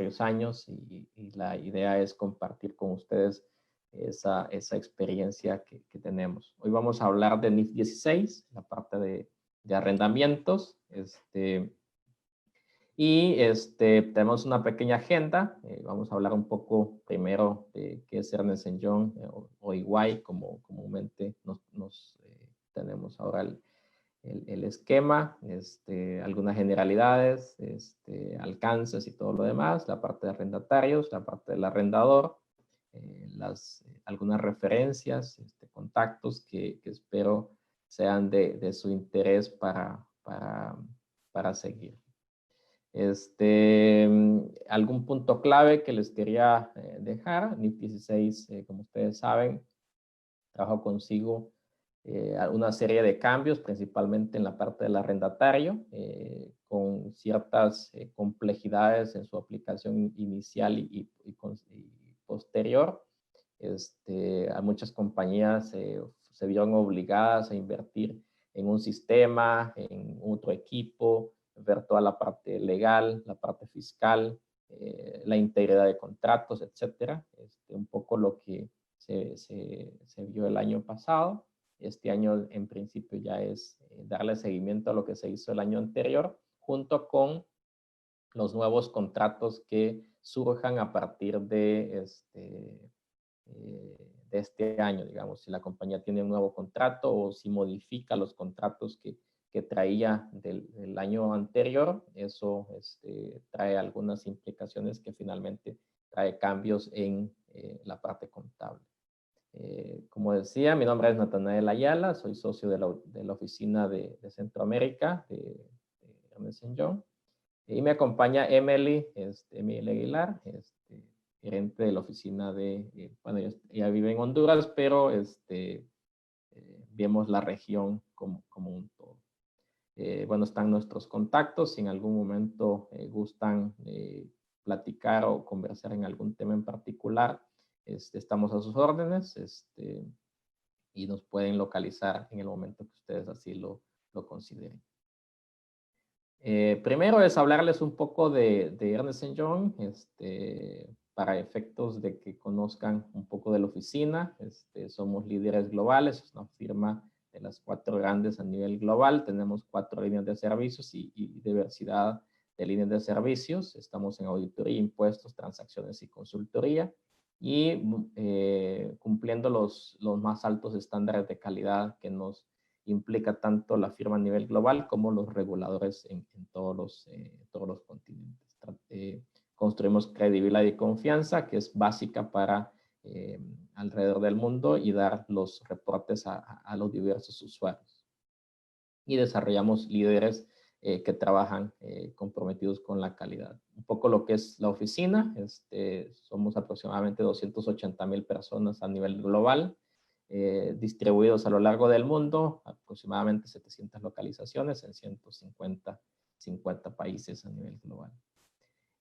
varios años y la idea es compartir con ustedes esa experiencia que tenemos. Hoy vamos a hablar de NIF 16, la parte de arrendamientos. Tenemos una pequeña agenda. Vamos a hablar un poco primero de qué es Ernst Young o EY, como comúnmente tenemos ahora el esquema, algunas generalidades, alcances y todo lo demás, la parte de arrendatarios, la parte del arrendador, algunas referencias, contactos que espero sean de su interés para seguir. Algún punto clave que les quería dejar. NIF 16, como ustedes saben, trajo consigo una serie de cambios, principalmente en la parte del arrendatario, con ciertas complejidades en su aplicación inicial y posterior. A muchas compañías se vieron obligadas a invertir en un sistema, en otro equipo, ver toda la parte legal, la parte fiscal, la integridad de contratos, etcétera. Un poco lo que se vio el año pasado. Este año, en principio, ya es darle seguimiento a lo que se hizo el año anterior, junto con los nuevos contratos que surjan a partir de este año, digamos, si la compañía tiene un nuevo contrato o si modifica los contratos que traía del año anterior, eso trae algunas implicaciones que finalmente trae cambios en la parte contable. Como decía, mi nombre es Natanael Ayala, soy socio de la oficina de Centroamérica de Ernst Young, y me acompaña Emily Aguilar, gerente de la oficina bueno, ella vive en Honduras, pero vemos la región como un todo. Bueno, están nuestros contactos, si en algún momento gustan platicar o conversar en algún tema en particular, estamos a sus órdenes, y nos pueden localizar en el momento que ustedes así lo consideren. Primero es hablarles un poco de Ernst Young, para efectos de que conozcan un poco de la oficina. Somos líderes globales, es una firma de las 4 grandes a nivel global. Tenemos 4 líneas de servicios y diversidad de líneas de servicios. Estamos en auditoría, impuestos, transacciones y consultoría. Y cumpliendo los más altos estándares de calidad que nos implica tanto la firma a nivel global como los reguladores en todos los continentes. Construimos credibilidad y confianza, que es básica para alrededor del mundo, y dar los reportes a los diversos usuarios. Y desarrollamos líderes que trabajan comprometidos con la calidad. Un poco lo que es la oficina, somos aproximadamente 280,000 personas a nivel global, distribuidos a lo largo del mundo, aproximadamente 700 localizaciones en 150 países a nivel global.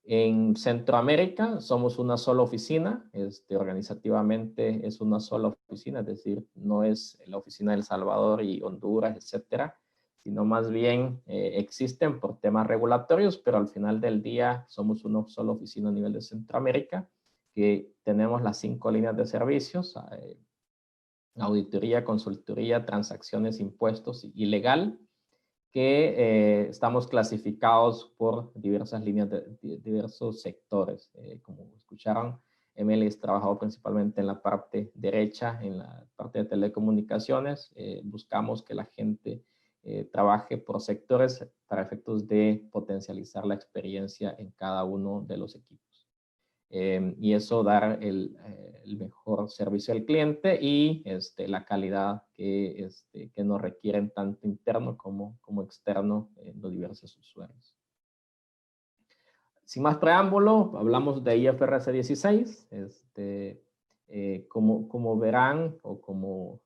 En Centroamérica somos una sola oficina, organizativamente es una sola oficina, es decir, no es la oficina de El Salvador y Honduras, etcétera, sino más bien existen por temas regulatorios, pero al final del día somos una sola oficina a nivel de Centroamérica, que tenemos las 5 líneas de servicios, auditoría, consultoría, transacciones, impuestos y legal, que estamos clasificados por diversas líneas de diversos sectores. Como escucharon, Emily ha trabajado principalmente en la parte derecha, en la parte de telecomunicaciones. Buscamos que la gente trabaje por sectores para efectos de potencializar la experiencia en cada uno de los equipos. Y eso dar el mejor servicio al cliente y la calidad que nos requieren tanto interno como externo en los diversos usuarios. Sin más preámbulo, hablamos de IFRS 16. Como verán o como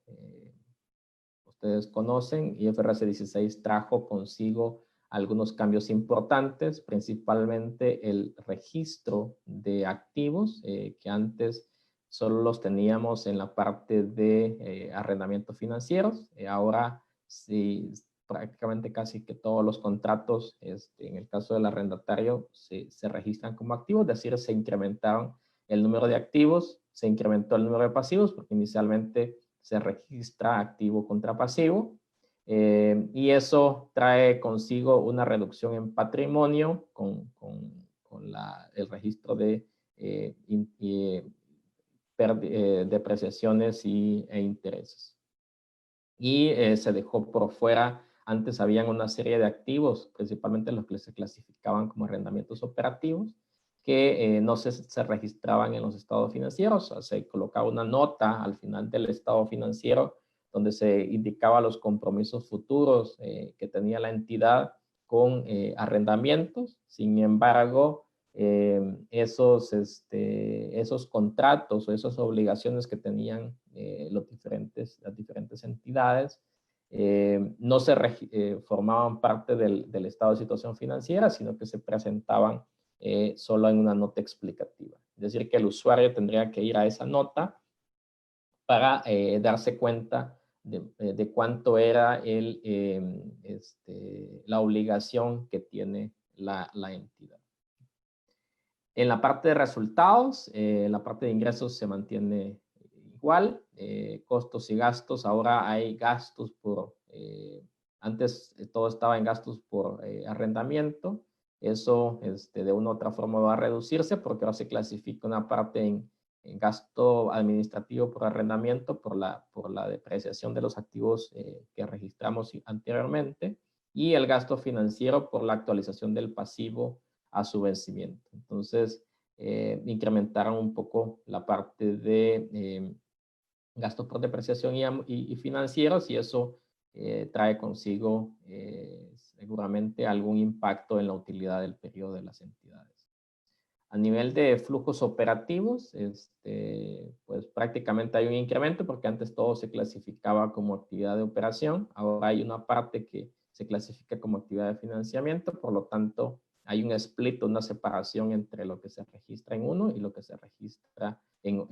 ustedes conocen, IFRS 16 trajo consigo algunos cambios importantes, principalmente el registro de activos, que antes solo los teníamos en la parte de arrendamientos financieros. Ahora sí prácticamente casi que todos los contratos, en el caso del arrendatario, se registran como activos, es decir, se incrementaron el número de activos, se incrementó el número de pasivos, porque inicialmente se registra activo contra pasivo, y eso trae consigo una reducción en patrimonio con el registro de depreciaciones e intereses. Y se dejó por fuera, antes habían una serie de activos, principalmente los que se clasificaban como arrendamientos operativos, que no se registraban en los estados financieros. O sea, se colocaba una nota al final del estado financiero donde se indicaba los compromisos futuros que tenía la entidad con arrendamientos. Sin embargo, esos contratos o esas obligaciones que tenían las diferentes entidades no se formaban parte del estado de situación financiera, sino que se presentaban solo en una nota explicativa. Es decir, que el usuario tendría que ir a esa nota para darse cuenta de cuánto era la obligación que tiene la entidad. En la parte de resultados, la parte de ingresos se mantiene igual, costos y gastos. Ahora hay gastos antes todo estaba en gastos por arrendamiento. Eso de una u otra forma va a reducirse porque ahora se clasifica una parte en gasto administrativo por arrendamiento por la depreciación de los activos que registramos anteriormente, y el gasto financiero por la actualización del pasivo a su vencimiento. Entonces, incrementaron un poco la parte de gastos por depreciación y financieros, y eso trae consigo seguramente algún impacto en la utilidad del periodo de las entidades. A nivel de flujos operativos, pues prácticamente hay un incremento porque antes todo se clasificaba como actividad de operación. Ahora hay una parte que se clasifica como actividad de financiamiento, por lo tanto hay un split, una separación entre lo que se registra en uno y lo que se registra en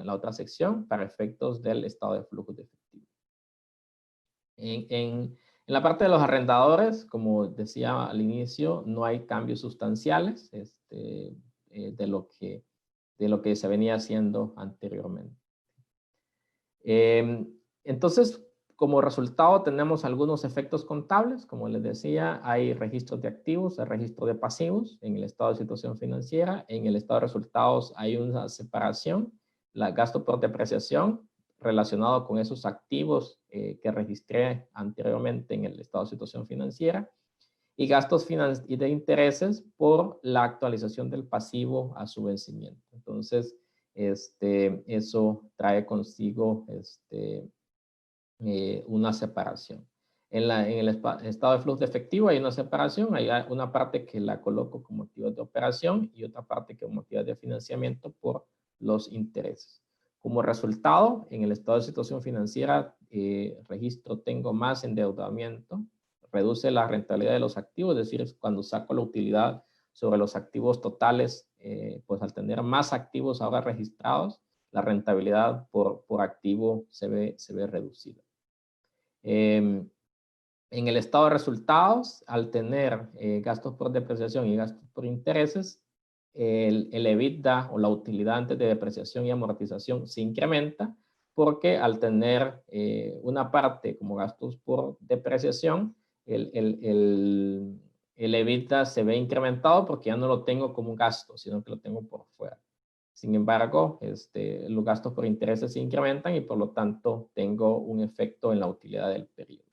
la otra sección para efectos del estado de flujo de efectivo. En la parte de los arrendadores, como decía al inicio, no hay cambios sustanciales de lo que se venía haciendo anteriormente. Entonces, como resultado tenemos algunos efectos contables. Como les decía, hay registros de activos, hay registro de pasivos en el estado de situación financiera. En el estado de resultados hay una separación, la gasto por depreciación relacionado con esos activos que registré anteriormente en el estado de situación financiera, y gastos y de intereses por la actualización del pasivo a su vencimiento. Entonces, eso trae consigo una separación. En el estado de flujo de efectivo hay una separación, hay una parte que la coloco como actividad de operación y otra parte como actividad de financiamiento por los intereses. Como resultado, en el estado de situación financiera, tengo más endeudamiento, reduce la rentabilidad de los activos, es decir, cuando saco la utilidad sobre los activos totales, pues al tener más activos ahora registrados, la rentabilidad por activo se ve reducida. En el estado de resultados, al tener gastos por depreciación y gastos por intereses, el EBITDA o la utilidad antes de depreciación y amortización se incrementa porque al tener una parte como gastos por depreciación, el EBITDA se ve incrementado porque ya no lo tengo como un gasto, sino que lo tengo por fuera. Sin embargo, los gastos por intereses se incrementan y por lo tanto tengo un efecto en la utilidad del periodo.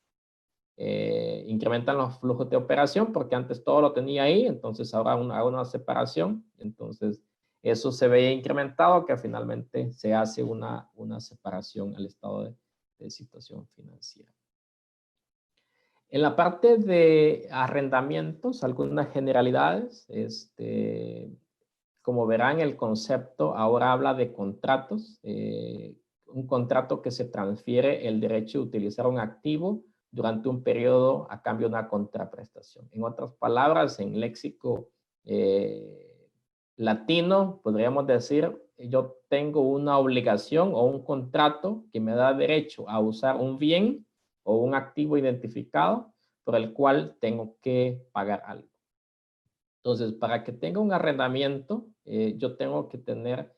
Incrementan los flujos de operación porque antes todo lo tenía ahí, entonces ahora hago una separación, entonces eso se veía incrementado que finalmente se hace una separación al estado de situación financiera. En la parte de arrendamientos, algunas generalidades, como verán, el concepto ahora habla de contratos, un contrato que se transfiere el derecho de utilizar un activo durante un periodo a cambio de una contraprestación. En otras palabras, en léxico latino, podríamos decir, yo tengo una obligación o un contrato que me da derecho a usar un bien o un activo identificado por el cual tengo que pagar algo. Entonces, para que tenga un arrendamiento, yo tengo que tener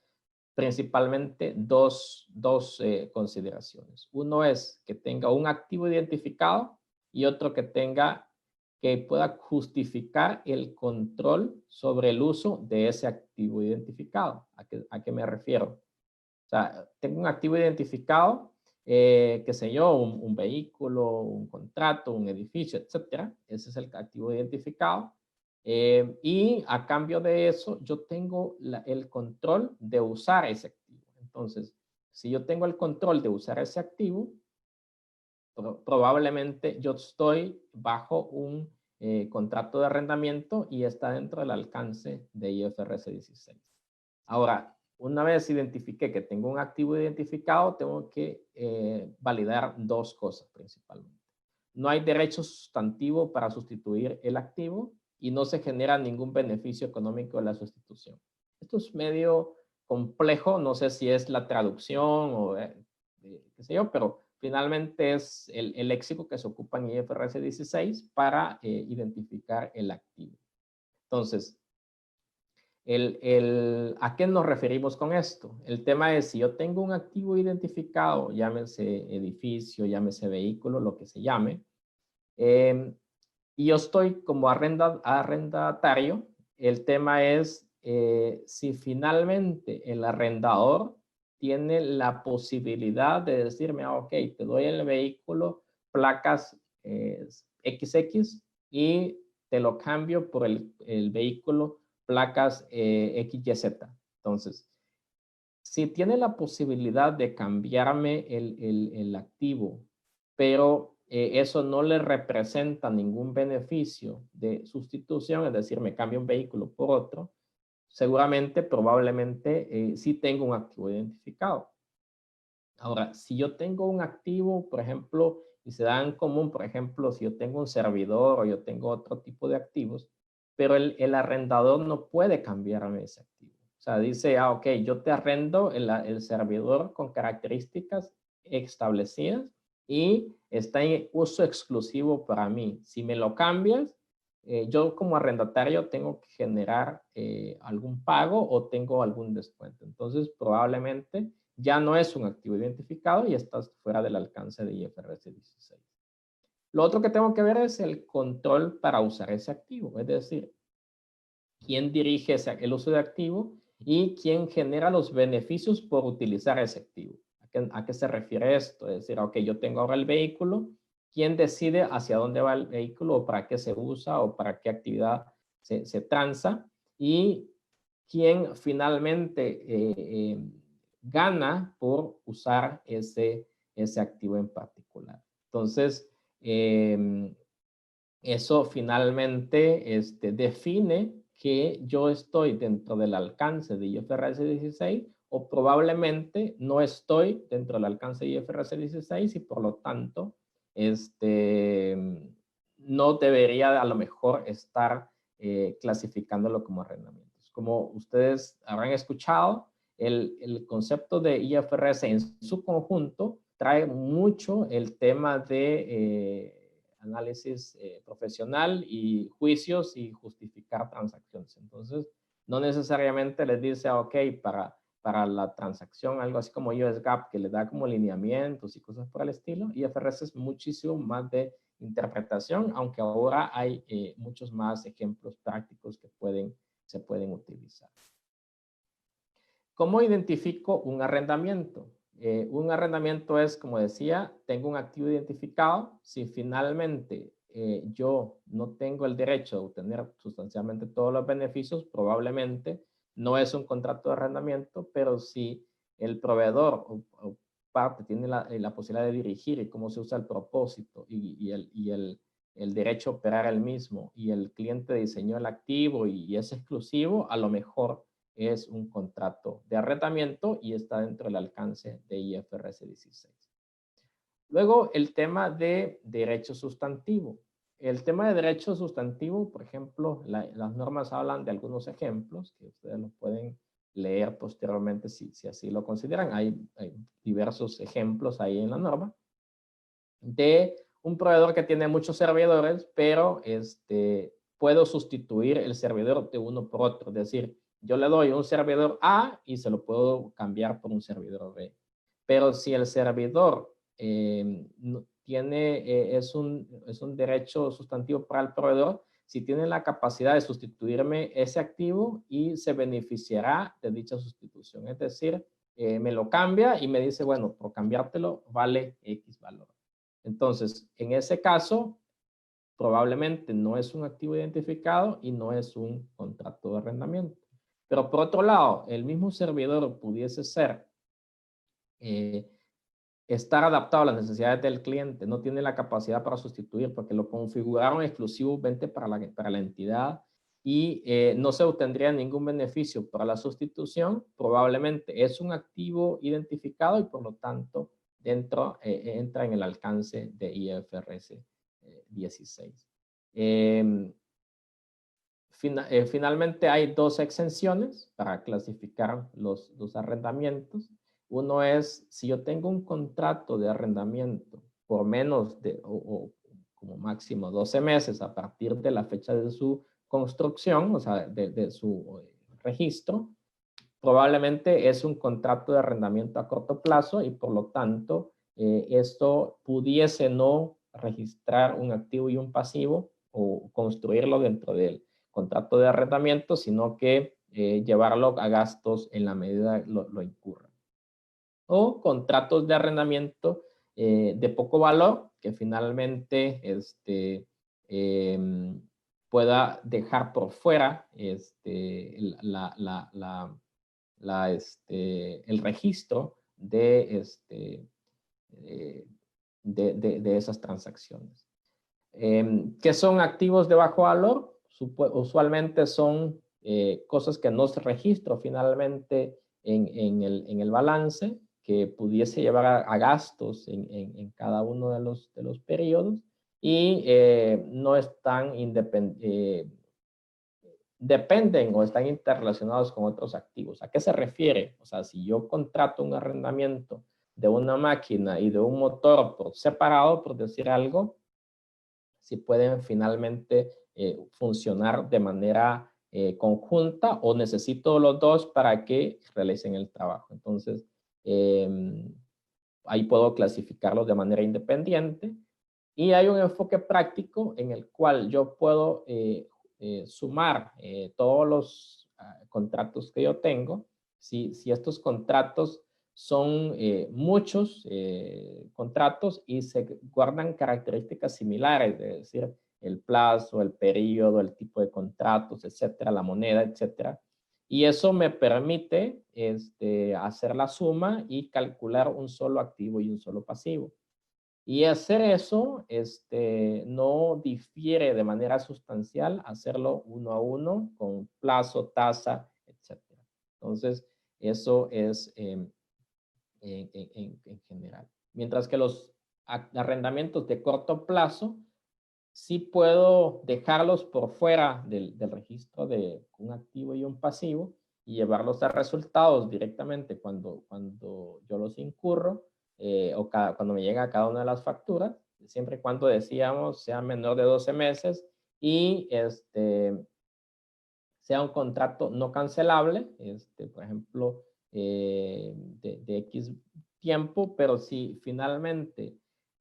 principalmente dos consideraciones. Uno es que tenga un activo identificado y otro que pueda justificar el control sobre el uso de ese activo identificado. ¿A qué me refiero? O sea, tengo un activo identificado, qué sé yo, un vehículo, un contrato, un edificio, etcétera. Ese es el activo identificado. Y a cambio de eso, yo tengo el control de usar ese activo. Entonces, si yo tengo el control de usar ese activo, probablemente yo estoy bajo un contrato de arrendamiento y está dentro del alcance de IFRS 16. Ahora, una vez identifiqué que tengo un activo identificado, tengo que validar dos cosas principalmente. No hay derecho sustantivo para sustituir el activo y no se genera ningún beneficio económico de la sustitución. Esto es medio complejo, no sé si es la traducción o qué sé yo, pero finalmente es el léxico que se ocupa en IFRS 16 para identificar el activo. Entonces, ¿a qué nos referimos con esto? El tema es, si yo tengo un activo identificado, llámese edificio, llámese vehículo, lo que se llame, y yo estoy como arrendatario, el tema es si finalmente el arrendador tiene la posibilidad de decirme, ok, te doy el vehículo, placas XX y te lo cambio por el vehículo placas XYZ. Entonces, si tiene la posibilidad de cambiarme el activo, pero eso no le representa ningún beneficio de sustitución, es decir, me cambio un vehículo por otro, seguramente, probablemente, sí tengo un activo identificado. Ahora, si yo tengo un activo, por ejemplo, y se da en común, por ejemplo, si yo tengo un servidor o yo tengo otro tipo de activos, pero el arrendador no puede cambiarme ese activo. O sea, dice, ok, yo te arrendo el servidor con características establecidas y está en uso exclusivo para mí. Si me lo cambias, yo como arrendatario tengo que generar algún pago o tengo algún descuento. Entonces, probablemente ya no es un activo identificado y estás fuera del alcance de IFRS 16. Lo otro que tengo que ver es el control para usar ese activo, es decir, quién dirige el uso de activo y quién genera los beneficios por utilizar ese activo. ¿A qué se refiere esto? Es decir, ok, yo tengo ahora el vehículo, ¿quién decide hacia dónde va el vehículo o para qué se usa o para qué actividad se transa? Y quién finalmente gana por usar ese activo en particular. Entonces, eso finalmente define que yo estoy dentro del alcance de IFRS 16 o probablemente no estoy dentro del alcance de IFRS 16 y por lo tanto no debería a lo mejor estar clasificándolo como arrendamientos. Como ustedes habrán escuchado, el concepto de IFRS en su conjunto trae mucho el tema de análisis profesional y juicios y justificar transacciones. Entonces, no necesariamente les dice, ok, para la transacción, algo así como US GAAP, que le da como lineamientos y cosas por el estilo. IFRS es muchísimo más de interpretación, aunque ahora hay muchos más ejemplos prácticos que se pueden utilizar. ¿Cómo identifico un arrendamiento? Un arrendamiento es, como decía, tengo un activo identificado. Si finalmente yo no tengo el derecho de obtener sustancialmente todos los beneficios, probablemente no es un contrato de arrendamiento, pero si el proveedor o parte tiene la posibilidad de dirigir y cómo se usa el propósito y el derecho a operar el mismo y el cliente diseñó el activo y es exclusivo, a lo mejor es un contrato de arrendamiento y está dentro del alcance de IFRS 16. Luego, el tema de derecho sustantivo. El tema de derecho sustantivo, por ejemplo, las normas hablan de algunos ejemplos que ustedes los pueden leer posteriormente si así lo consideran. Hay diversos ejemplos ahí en la norma. de un proveedor que tiene muchos servidores, pero puedo sustituir el servidor de uno por otro. Es decir, yo le doy un servidor A y se lo puedo cambiar por un servidor B. Pero si el servidor es un derecho sustantivo para el proveedor, si tiene la capacidad de sustituirme ese activo y se beneficiará de dicha sustitución. Es decir, me lo cambia y me dice, bueno, por cambiártelo vale X valor. Entonces, en ese caso, probablemente no es un activo identificado y no es un contrato de arrendamiento. Pero por otro lado, el mismo servidor pudiese ser, estar adaptado a las necesidades del cliente, no tiene la capacidad para sustituir porque lo configuraron exclusivamente para la entidad y no se obtendría ningún beneficio para la sustitución, probablemente es un activo identificado y por lo tanto entra en el alcance de IFRS 16. Finalmente hay dos exenciones para clasificar los arrendamientos. Uno es si yo tengo un contrato de arrendamiento por menos de o como máximo 12 meses a partir de la fecha de su construcción, o sea, de su registro, probablemente es un contrato de arrendamiento a corto plazo y por lo tanto esto pudiese no registrar un activo y un pasivo o construirlo dentro del contrato de arrendamiento, sino que llevarlo a gastos en la medida lo incurra. O contratos de arrendamiento de poco valor que finalmente pueda dejar por fuera el registro de esas transacciones. ¿Qué son activos de bajo valor? Usualmente son cosas que no se registran finalmente en el balance, que pudiese llevar a gastos en cada uno de los periodos y no están dependen o están interrelacionados con otros activos. ¿A qué se refiere? O sea, si yo contrato un arrendamiento de una máquina y de un motor por separado, por decir algo, si pueden finalmente funcionar de manera conjunta o necesito los dos para que realicen el trabajo. Entonces, ahí puedo clasificarlos de manera independiente. Y hay un enfoque práctico en el cual yo puedo sumar todos los contratos que yo tengo. Si estos contratos son muchos contratos y se guardan características similares, es decir, el plazo, el periodo, el tipo de contratos, etcétera, la moneda, etcétera. Y eso me permite hacer la suma y calcular un solo activo y un solo pasivo. Y hacer eso no difiere de manera sustancial hacerlo uno a uno con plazo, tasa, etcétera. Entonces, eso es en general. Mientras que los arrendamientos de corto plazo, sí puedo dejarlos por fuera del registro de un activo y un pasivo y llevarlos a resultados directamente cuando yo los incurro o cuando me llega a cada una de las facturas, siempre y cuando decíamos sea menor de 12 meses y sea un contrato no cancelable, por ejemplo, de X tiempo, pero si finalmente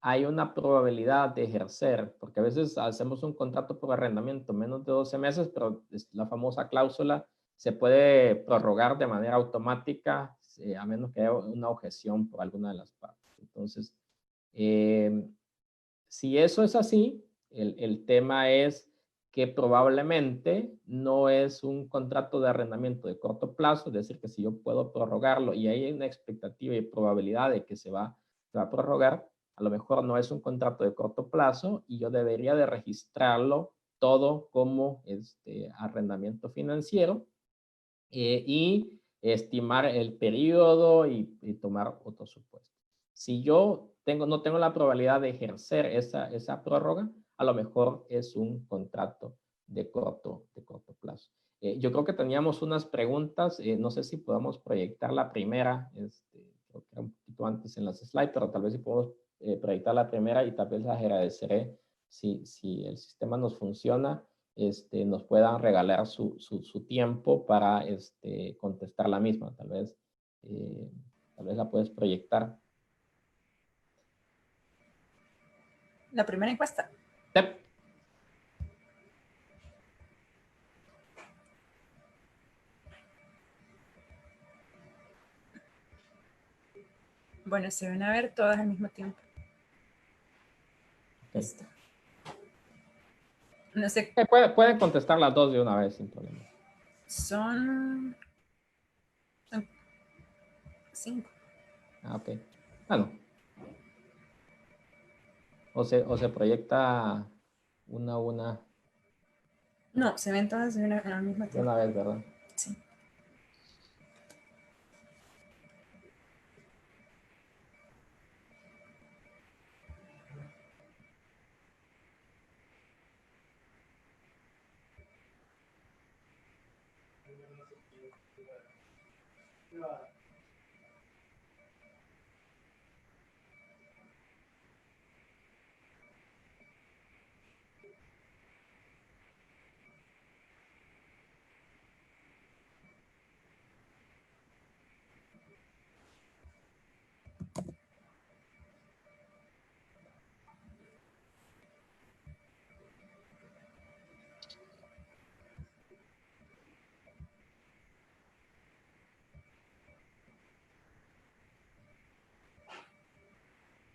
hay una probabilidad de ejercer, porque a veces hacemos un contrato por arrendamiento menos de 12 meses, pero la famosa cláusula se puede prorrogar de manera automática a menos que haya una objeción por alguna de las partes. Entonces, si eso es así, el tema es que probablemente no es un contrato de arrendamiento de corto plazo, es decir, que si yo puedo prorrogarlo y hay una expectativa y probabilidad de que se va a prorrogar, a lo mejor no es un contrato de corto plazo y yo debería de registrarlo todo como arrendamiento financiero y estimar el periodo y tomar otro supuesto. Si yo no tengo la probabilidad de ejercer esa prórroga, a lo mejor es un contrato de corto plazo. Yo creo que teníamos unas preguntas, no sé si podemos proyectar la primera, creo que era un poquito antes en las slides, pero tal vez si podemos proyectar la primera y tal vez les agradeceré si el sistema nos funciona, nos puedan regalar su tiempo para contestar la misma. Tal vez la puedes proyectar. La primera encuesta. Yep. Bueno, se van a ver todas al mismo tiempo. Okay. Listo. No sé. Pueden contestar las dos de una vez sin problema. Son 5. Ah, ok. Bueno. O se proyecta una a una. No, se ven todas al mismo tiempo. De una vez, ¿verdad? Sí.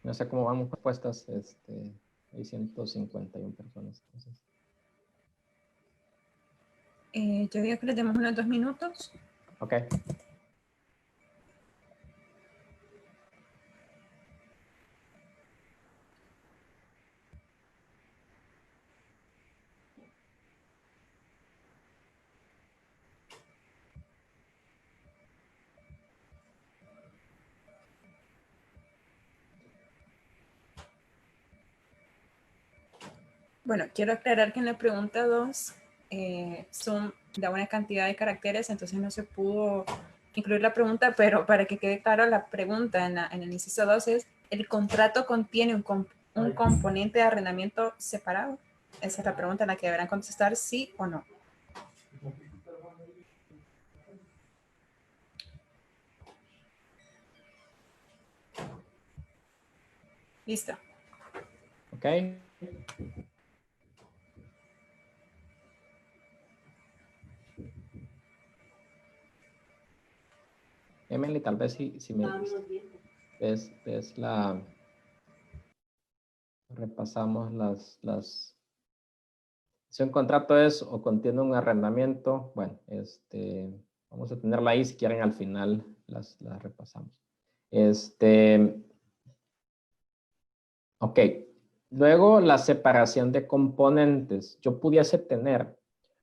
No sé cómo van propuestas. Hay 151 personas. Entonces. Yo digo que les demos unos 2 minutos. Ok. Bueno, quiero aclarar que en la pregunta 2 son de una cantidad de caracteres, entonces no se pudo incluir la pregunta, pero para que quede claro, la pregunta en el inciso 2 es: ¿el contrato contiene un componente de arrendamiento separado? Esa es la pregunta en la que deberán contestar sí o no. Listo. Ok. Emily, tal vez si me ves la... Repasamos las... Si un contrato es o contiene un arrendamiento, bueno, vamos a tenerla ahí, si quieren al final las repasamos. Ok, luego la separación de componentes. Yo pudiese tener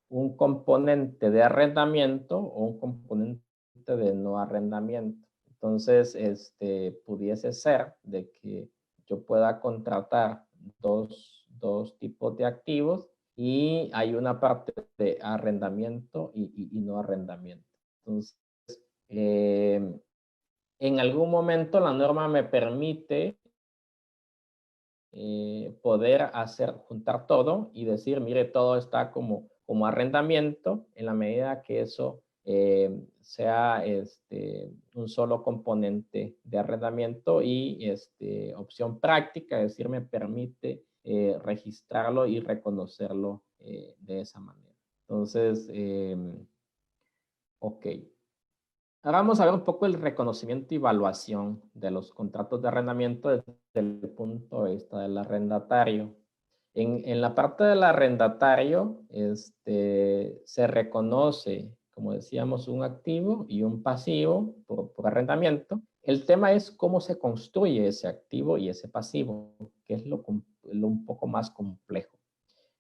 un componente de arrendamiento o un componente de no arrendamiento. Entonces, pudiese ser de que yo pueda contratar dos tipos de activos y hay una parte de arrendamiento y no arrendamiento. Entonces, en algún momento la norma me permite poder juntar todo y decir, mire, todo está como arrendamiento en la medida que eso sea un solo componente de arrendamiento y opción práctica, es decir, me permite registrarlo y reconocerlo de esa manera. Entonces, ok. Ahora vamos a ver un poco el reconocimiento y evaluación de los contratos de arrendamiento desde el punto de vista del arrendatario. En la parte del arrendatario se reconoce, como decíamos, un activo y un pasivo por arrendamiento. El tema es cómo se construye ese activo y ese pasivo, que es lo un poco más complejo.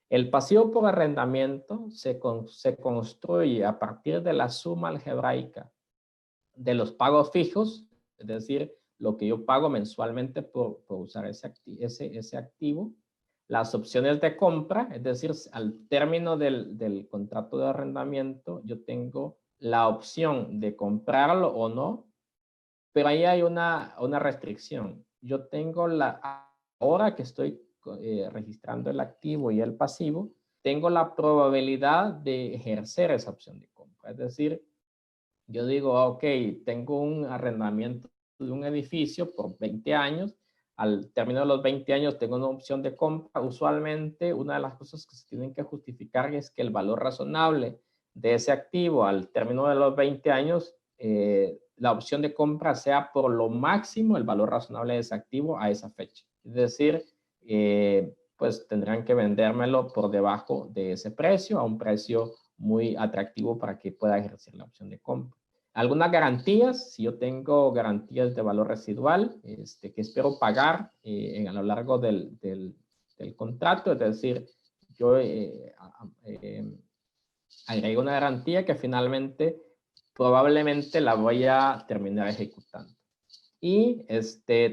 El pasivo por arrendamiento se construye a partir de la suma algebraica de los pagos fijos, es decir, lo que yo pago mensualmente por usar ese activo, las opciones de compra, es decir, al término del contrato de arrendamiento, yo tengo la opción de comprarlo o no, pero ahí hay una restricción. yo tengo ahora que estoy registrando el activo y el pasivo, tengo la probabilidad de ejercer esa opción de compra. Es decir, yo digo, ok, tengo un arrendamiento de un edificio por 20 años. Al término de los 20 años tengo una opción de compra. Usualmente una de las cosas que se tienen que justificar es que el valor razonable de ese activo al término de los 20 años, la opción de compra sea por lo máximo el valor razonable de ese activo a esa fecha. Es decir, pues tendrán que vendérmelo por debajo de ese precio, a un precio muy atractivo para que pueda ejercer la opción de compra. Algunas garantías, si yo tengo garantías de valor residual que espero pagar a lo largo del contrato, es decir, yo agrego una garantía que finalmente probablemente la voy a terminar ejecutando. Y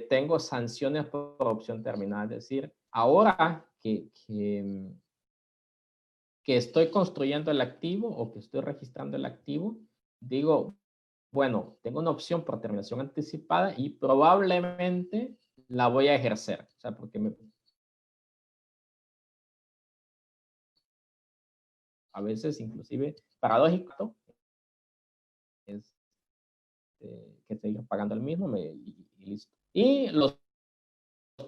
tengo sanciones por opción terminada, es decir, ahora que estoy construyendo el activo o que estoy registrando el activo, digo, bueno, tengo una opción por terminación anticipada y probablemente la voy a ejercer. O sea, porque a veces inclusive paradójico es que seguir pagando el mismo y listo. Y los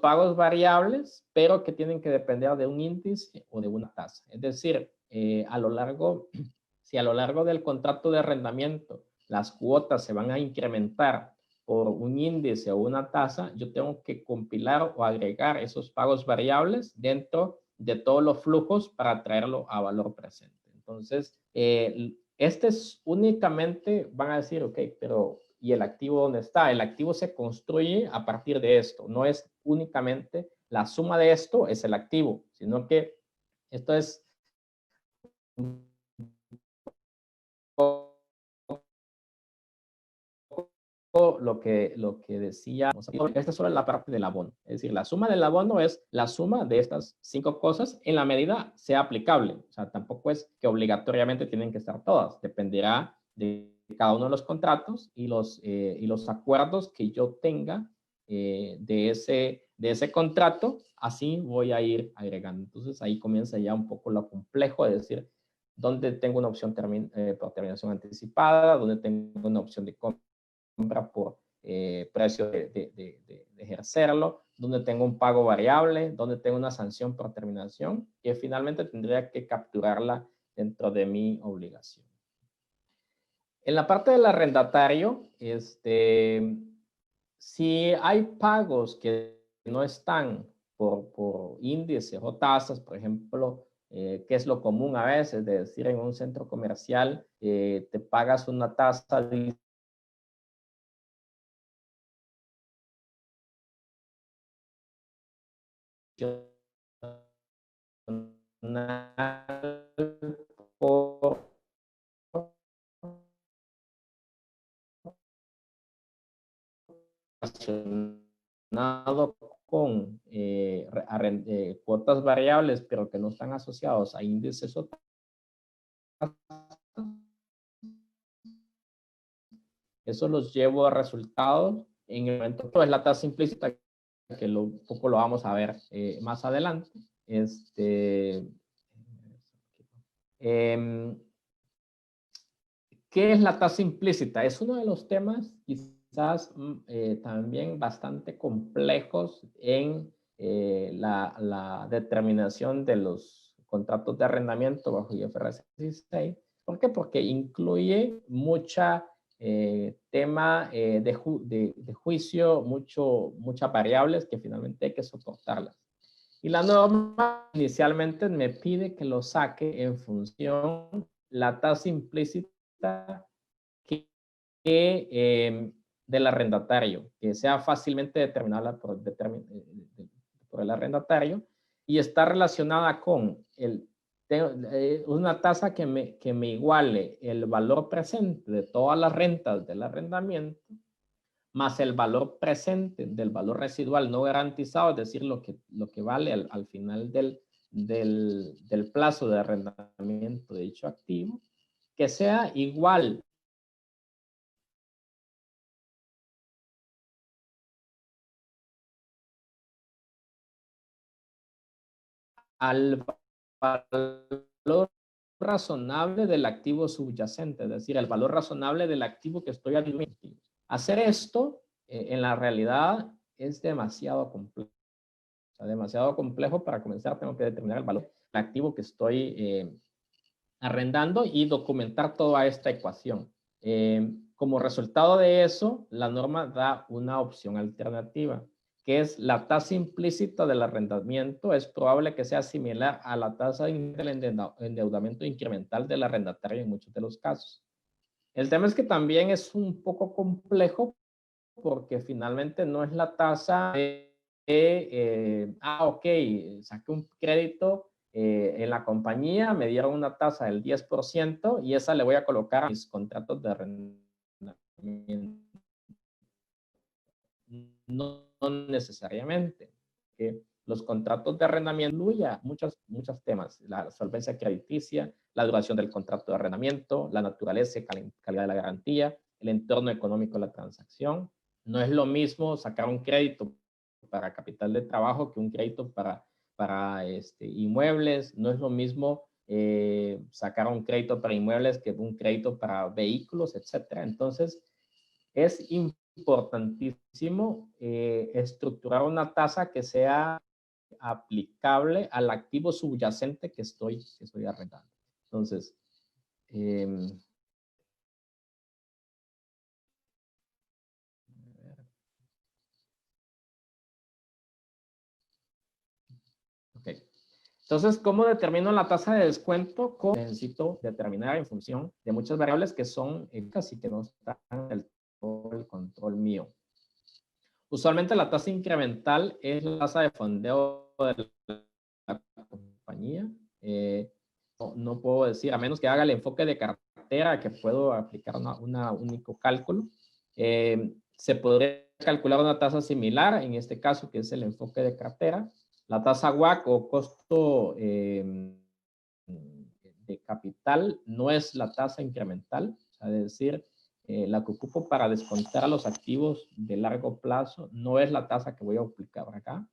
pagos variables, pero que tienen que depender de un índice o de una tasa. Es decir, si a lo largo del contrato de arrendamiento las cuotas se van a incrementar por un índice o una tasa, yo tengo que compilar o agregar esos pagos variables dentro de todos los flujos para traerlo a valor presente. Entonces, es únicamente, van a decir, ok, pero ¿y el activo dónde está? El activo se construye a partir de esto, no es únicamente la suma de esto es el activo, sino que esto es lo que decía, esta es solo la parte del abono. Es decir, la suma del abono es la suma de estas 5 cosas en la medida sea aplicable. O sea, tampoco es que obligatoriamente tienen que estar todas. Dependerá de cada uno de los contratos y los acuerdos que yo tenga de ese contrato. Así voy a ir agregando. Entonces, ahí comienza ya un poco lo complejo, es decir, dónde tengo una opción por terminación anticipada, dónde tengo una opción de compra por precio de ejercerlo, donde tengo un pago variable, donde tengo una sanción por terminación, que finalmente tendría que capturarla dentro de mi obligación. En la parte del arrendatario, si hay pagos que no están por índices o tasas, por ejemplo, que es lo común a veces de decir en un centro comercial, te pagas una tasa de por relacionado con cuotas variables, pero que no están asociados a índices o eso los llevo a resultados en el momento, pues la tasa implícita, que poco lo vamos a ver más adelante. ¿Qué es la tasa implícita? Es uno de los temas quizás también bastante complejos en la determinación de los contratos de arrendamiento bajo IFRS 16. ¿Por qué? Porque incluye mucha tema de juicio, muchas variables que finalmente hay que soportarlas. Y la norma inicialmente me pide que lo saque en función la tasa implícita del arrendatario, que sea fácilmente determinable por el arrendatario y está relacionada con una tasa que me iguale el valor presente de todas las rentas del arrendamiento más el valor presente del valor residual no garantizado, es decir, lo que vale al final del plazo de arrendamiento de dicho activo, que sea igual al valor razonable del activo subyacente, es decir, el valor razonable del activo que estoy adquiriendo. Hacer esto en la realidad es demasiado complejo. O sea, demasiado complejo. Para comenzar tengo que determinar el valor del activo que estoy arrendando y documentar toda esta ecuación. Como resultado de eso, la norma da una opción alternativa, que es la tasa implícita del arrendamiento. Es probable que sea similar a la tasa del endeudamiento incremental del arrendatario en muchos de los casos. El tema es que también es un poco complejo porque finalmente no es la tasa ok, saqué un crédito en la compañía, me dieron una tasa del 10% y esa le voy a colocar a mis contratos de arrendamiento. No necesariamente. Los contratos de arrendamiento incluyen muchos temas: la solvencia crediticia, la duración del contrato de arrendamiento, la naturaleza y calidad de la garantía, el entorno económico de la transacción. No es lo mismo sacar un crédito para capital de trabajo que un crédito para inmuebles. No es lo mismo sacar un crédito para inmuebles que un crédito para vehículos, etcétera. Entonces, es importantísimo estructurar una tasa que sea aplicable al activo subyacente que estoy arrendando. Entonces, okay. Entonces, ¿cómo determino la tasa de descuento? Necesito determinar en función de muchas variables que son casi que no están del todo el control mío. Usualmente la tasa incremental es la tasa de fondeo de la compañía. No puedo decir, a menos que haga el enfoque de cartera, que puedo aplicar un único cálculo. Se podría calcular una tasa similar, en este caso, que es el enfoque de cartera. La tasa WACC o costo de capital no es la tasa incremental, o sea, es decir, la que ocupo para descontar a los activos de largo plazo no es la tasa que voy a aplicar acá.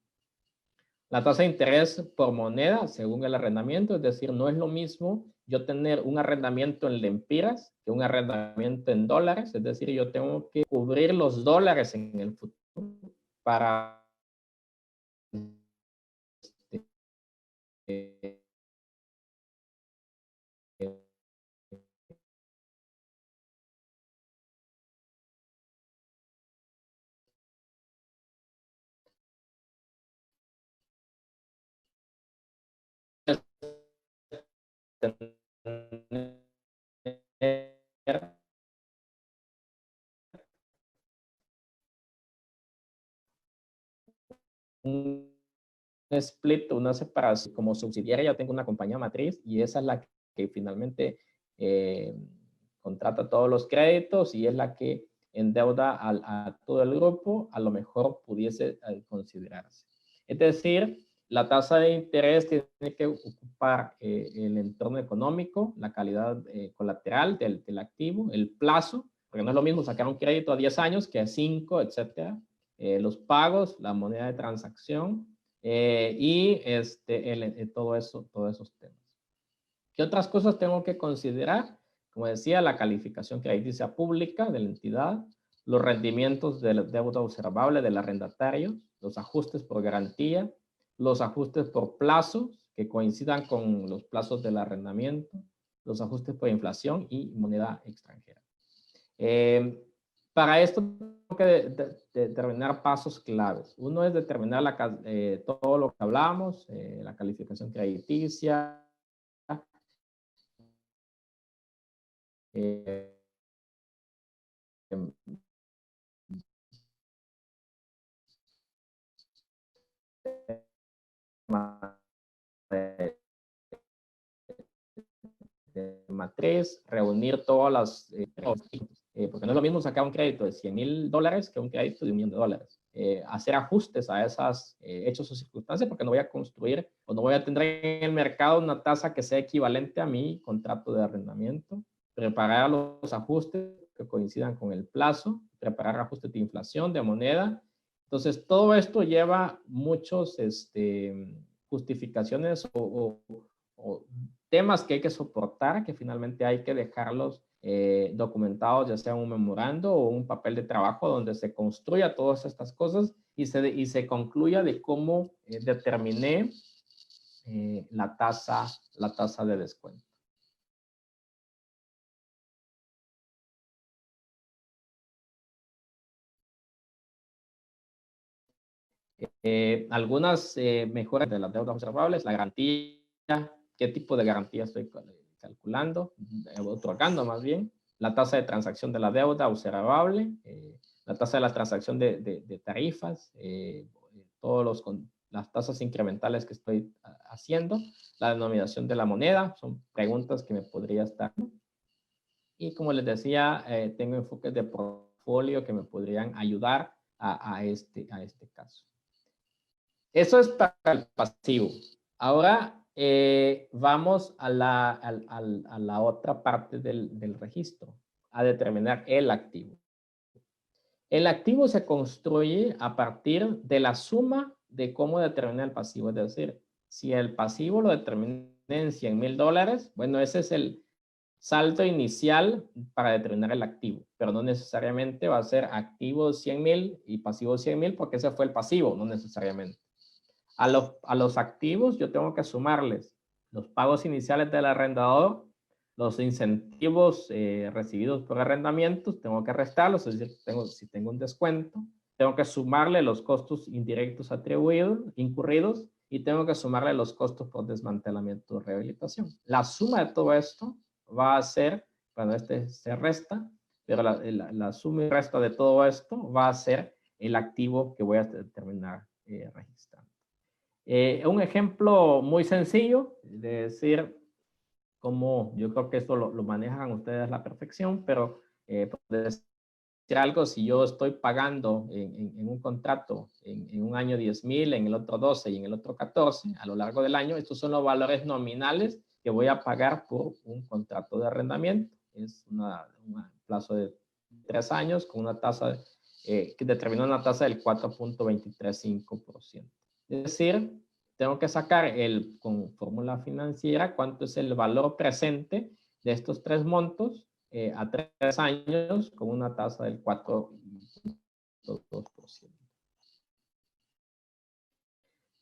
La tasa de interés por moneda, según el arrendamiento, es decir, no es lo mismo yo tener un arrendamiento en lempiras que un arrendamiento en dólares, es decir, yo tengo que cubrir los dólares en el futuro para un split, una separación. Como subsidiaria, yo tengo una compañía matriz y esa es la que finalmente contrata todos los créditos y es la que endeuda a todo el grupo. A lo mejor pudiese considerarse. Es decir, la tasa de interés tiene que ocupar el entorno económico, la calidad colateral del activo, el plazo, porque no es lo mismo sacar un crédito a 10 años que a 5, etcétera. Los pagos, la moneda de transacción y todos esos temas. ¿Qué otras cosas tengo que considerar? Como decía, la calificación crediticia pública de la entidad, los rendimientos de la deuda observable del arrendatario, los ajustes por garantía, los ajustes por plazos que coincidan con los plazos del arrendamiento, los ajustes por inflación y moneda extranjera. Para esto tengo que determinar pasos claves. Uno es determinar todo lo que hablamos, la calificación crediticia, matriz, reunir todas las porque no es lo mismo sacar un crédito de $100,000 que un crédito de $1,000,000. Hacer ajustes a esos hechos o circunstancias, porque no voy a construir o no voy a tener en el mercado una tasa que sea equivalente a mi contrato de arrendamiento. Preparar los ajustes que coincidan con el plazo, preparar ajustes de inflación, de moneda. Entonces, todo esto lleva muchos justificaciones o temas que hay que soportar, que finalmente hay que dejarlos documentados, ya sea un memorando o un papel de trabajo donde se construya todas estas cosas y se concluya de cómo determiné la tasa de descuento. Algunas mejoras de las deudas observables, la garantía, qué tipo de garantía estoy calculando, otorgando más bien, la tasa de transacción de la deuda observable, la tasa de la transacción de tarifas, las tasas incrementales que estoy haciendo, la denominación de la moneda, son preguntas que me podría estar. Y como les decía, tengo enfoques de portfolio que me podrían ayudar a este caso. Eso es para el pasivo. Ahora vamos a la otra parte del registro, a determinar el activo. El activo se construye a partir de la suma de cómo determinar el pasivo. Es decir, si el pasivo lo determiné en $100,000, bueno, ese es el salto inicial para determinar el activo, pero no necesariamente va a ser activo 100,000 y pasivo 100,000 porque ese fue el pasivo, no necesariamente. A los activos yo tengo que sumarles los pagos iniciales del arrendador, los incentivos recibidos por arrendamientos, tengo que restarlos, es decir, si tengo un descuento, tengo que sumarle los costos indirectos incurridos y tengo que sumarle los costos por desmantelamiento o rehabilitación. La suma de todo esto va a ser, cuando se resta, pero la suma y resta de todo esto va a ser el activo que voy a determinar registrando. Un ejemplo muy sencillo de decir cómo yo creo que esto lo manejan ustedes a la perfección, pero puede decir algo, si yo estoy pagando en un contrato en un año 10,000, en el otro 12 y en el otro 14, a lo largo del año, estos son los valores nominales que voy a pagar por un contrato de arrendamiento. Es un plazo de 3 años con una tasa que determina una tasa del 4.235%. Es decir, tengo que sacar con fórmula financiera cuánto es el valor presente de estos 3 montos a 3 años con una tasa del 4.2%.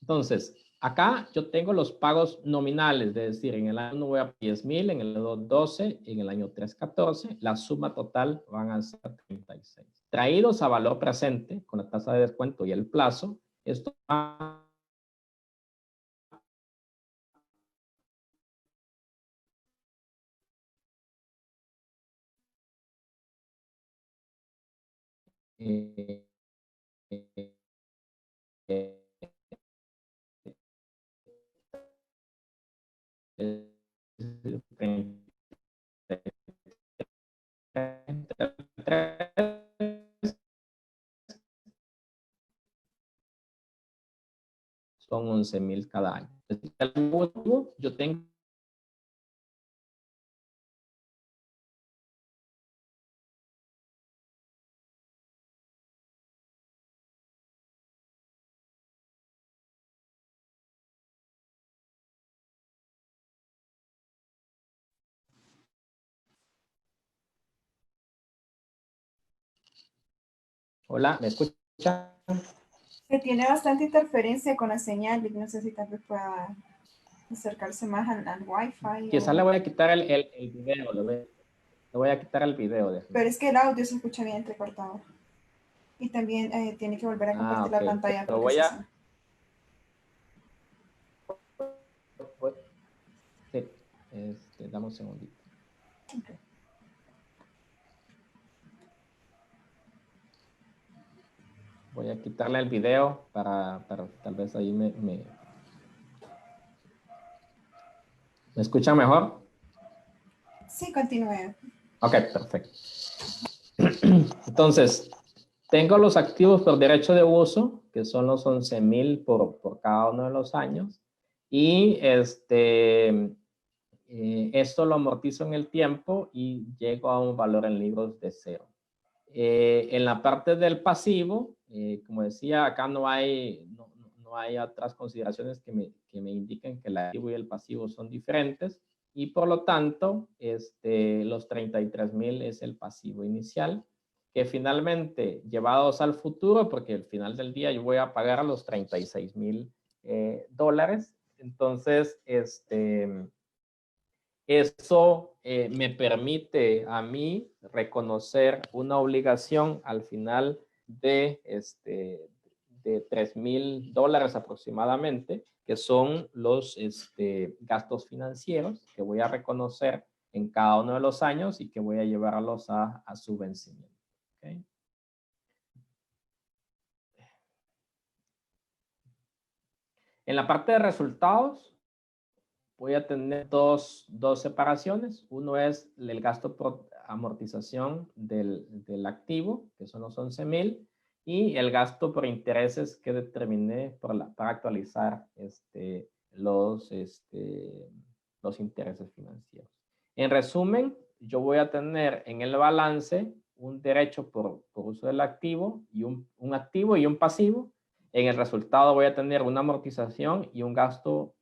Entonces, acá yo tengo los pagos nominales, es decir, en el año 1 voy a 10,000, en el año 12, en el año 3, 14, la suma total van a ser 36. Traídos a valor presente con la tasa de descuento y el plazo, esto va son 11,000 cada año. Yo tengo Hola, ¿me escuchan? Se tiene bastante interferencia con la señal y no sé si tal vez pueda acercarse más al Wi-Fi. Quizás le voy a quitar el video, le voy a quitar el video. Pero es que el audio se escucha bien entrecortado. Y también tiene que volver a compartir la pantalla. Pero voy a... Sí, dame un segundito. Okay. Voy a quitarle el video para tal vez ahí ¿Me escuchan mejor? Sí, continúe. Ok, perfecto. Entonces, tengo los activos por derecho de uso, que son los 11,000 por cada uno de los años. Y esto lo amortizo en el tiempo y llego a un valor en libros de 0. En la parte del pasivo, como decía, acá no no hay otras consideraciones que me indiquen que el activo y el pasivo son diferentes y por lo tanto los 33,000 es el pasivo inicial que finalmente llevados al futuro, porque al final del día yo voy a pagar los 36,000 dólares, entonces eso me permite a mí reconocer una obligación al final de 3,000 dólares aproximadamente, que son los gastos financieros que voy a reconocer en cada uno de los años y que voy a llevarlos a su vencimiento. ¿Okay? En la parte de resultados, voy a tener dos separaciones. Uno es el gasto por amortización del activo, que son los 11,000, y el gasto por intereses que determiné para actualizar los intereses financieros. En resumen, yo voy a tener en el balance un derecho por uso del activo y un activo y un pasivo. En el resultado voy a tener una amortización y un gasto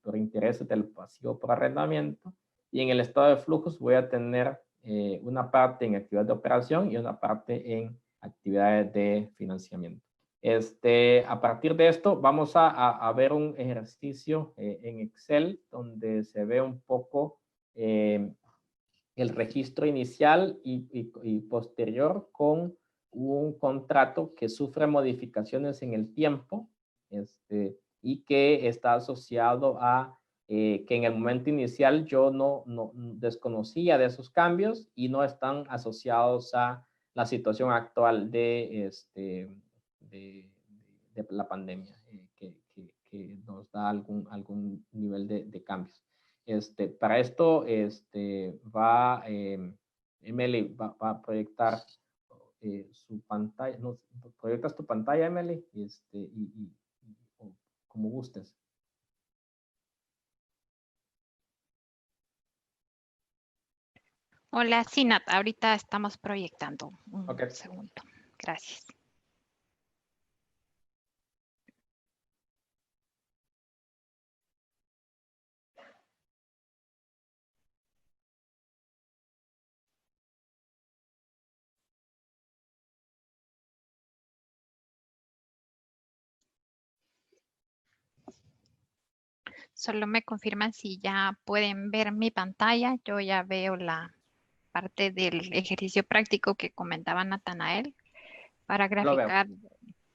por intereses del pasivo por arrendamiento. Y en el estado de flujos voy a tener una parte en actividades de operación y una parte en actividades de financiamiento. A partir de esto vamos a ver un ejercicio en Excel donde se ve un poco el registro inicial y posterior con un contrato que sufre modificaciones en el tiempo y que está asociado a que en el momento inicial yo no desconocía de esos cambios y no están asociados a la situación actual de la pandemia que nos da algún nivel de cambios. Para esto Emily va a proyectar su pantalla. No, proyectas tu pantalla, Emily, como gustes. Hola, sí, Nat, ahorita estamos proyectando. Un Okay. segundo. Gracias. Solo me confirman si ya pueden ver mi pantalla. Yo ya veo la parte del ejercicio práctico que comentaba Natanael para graficar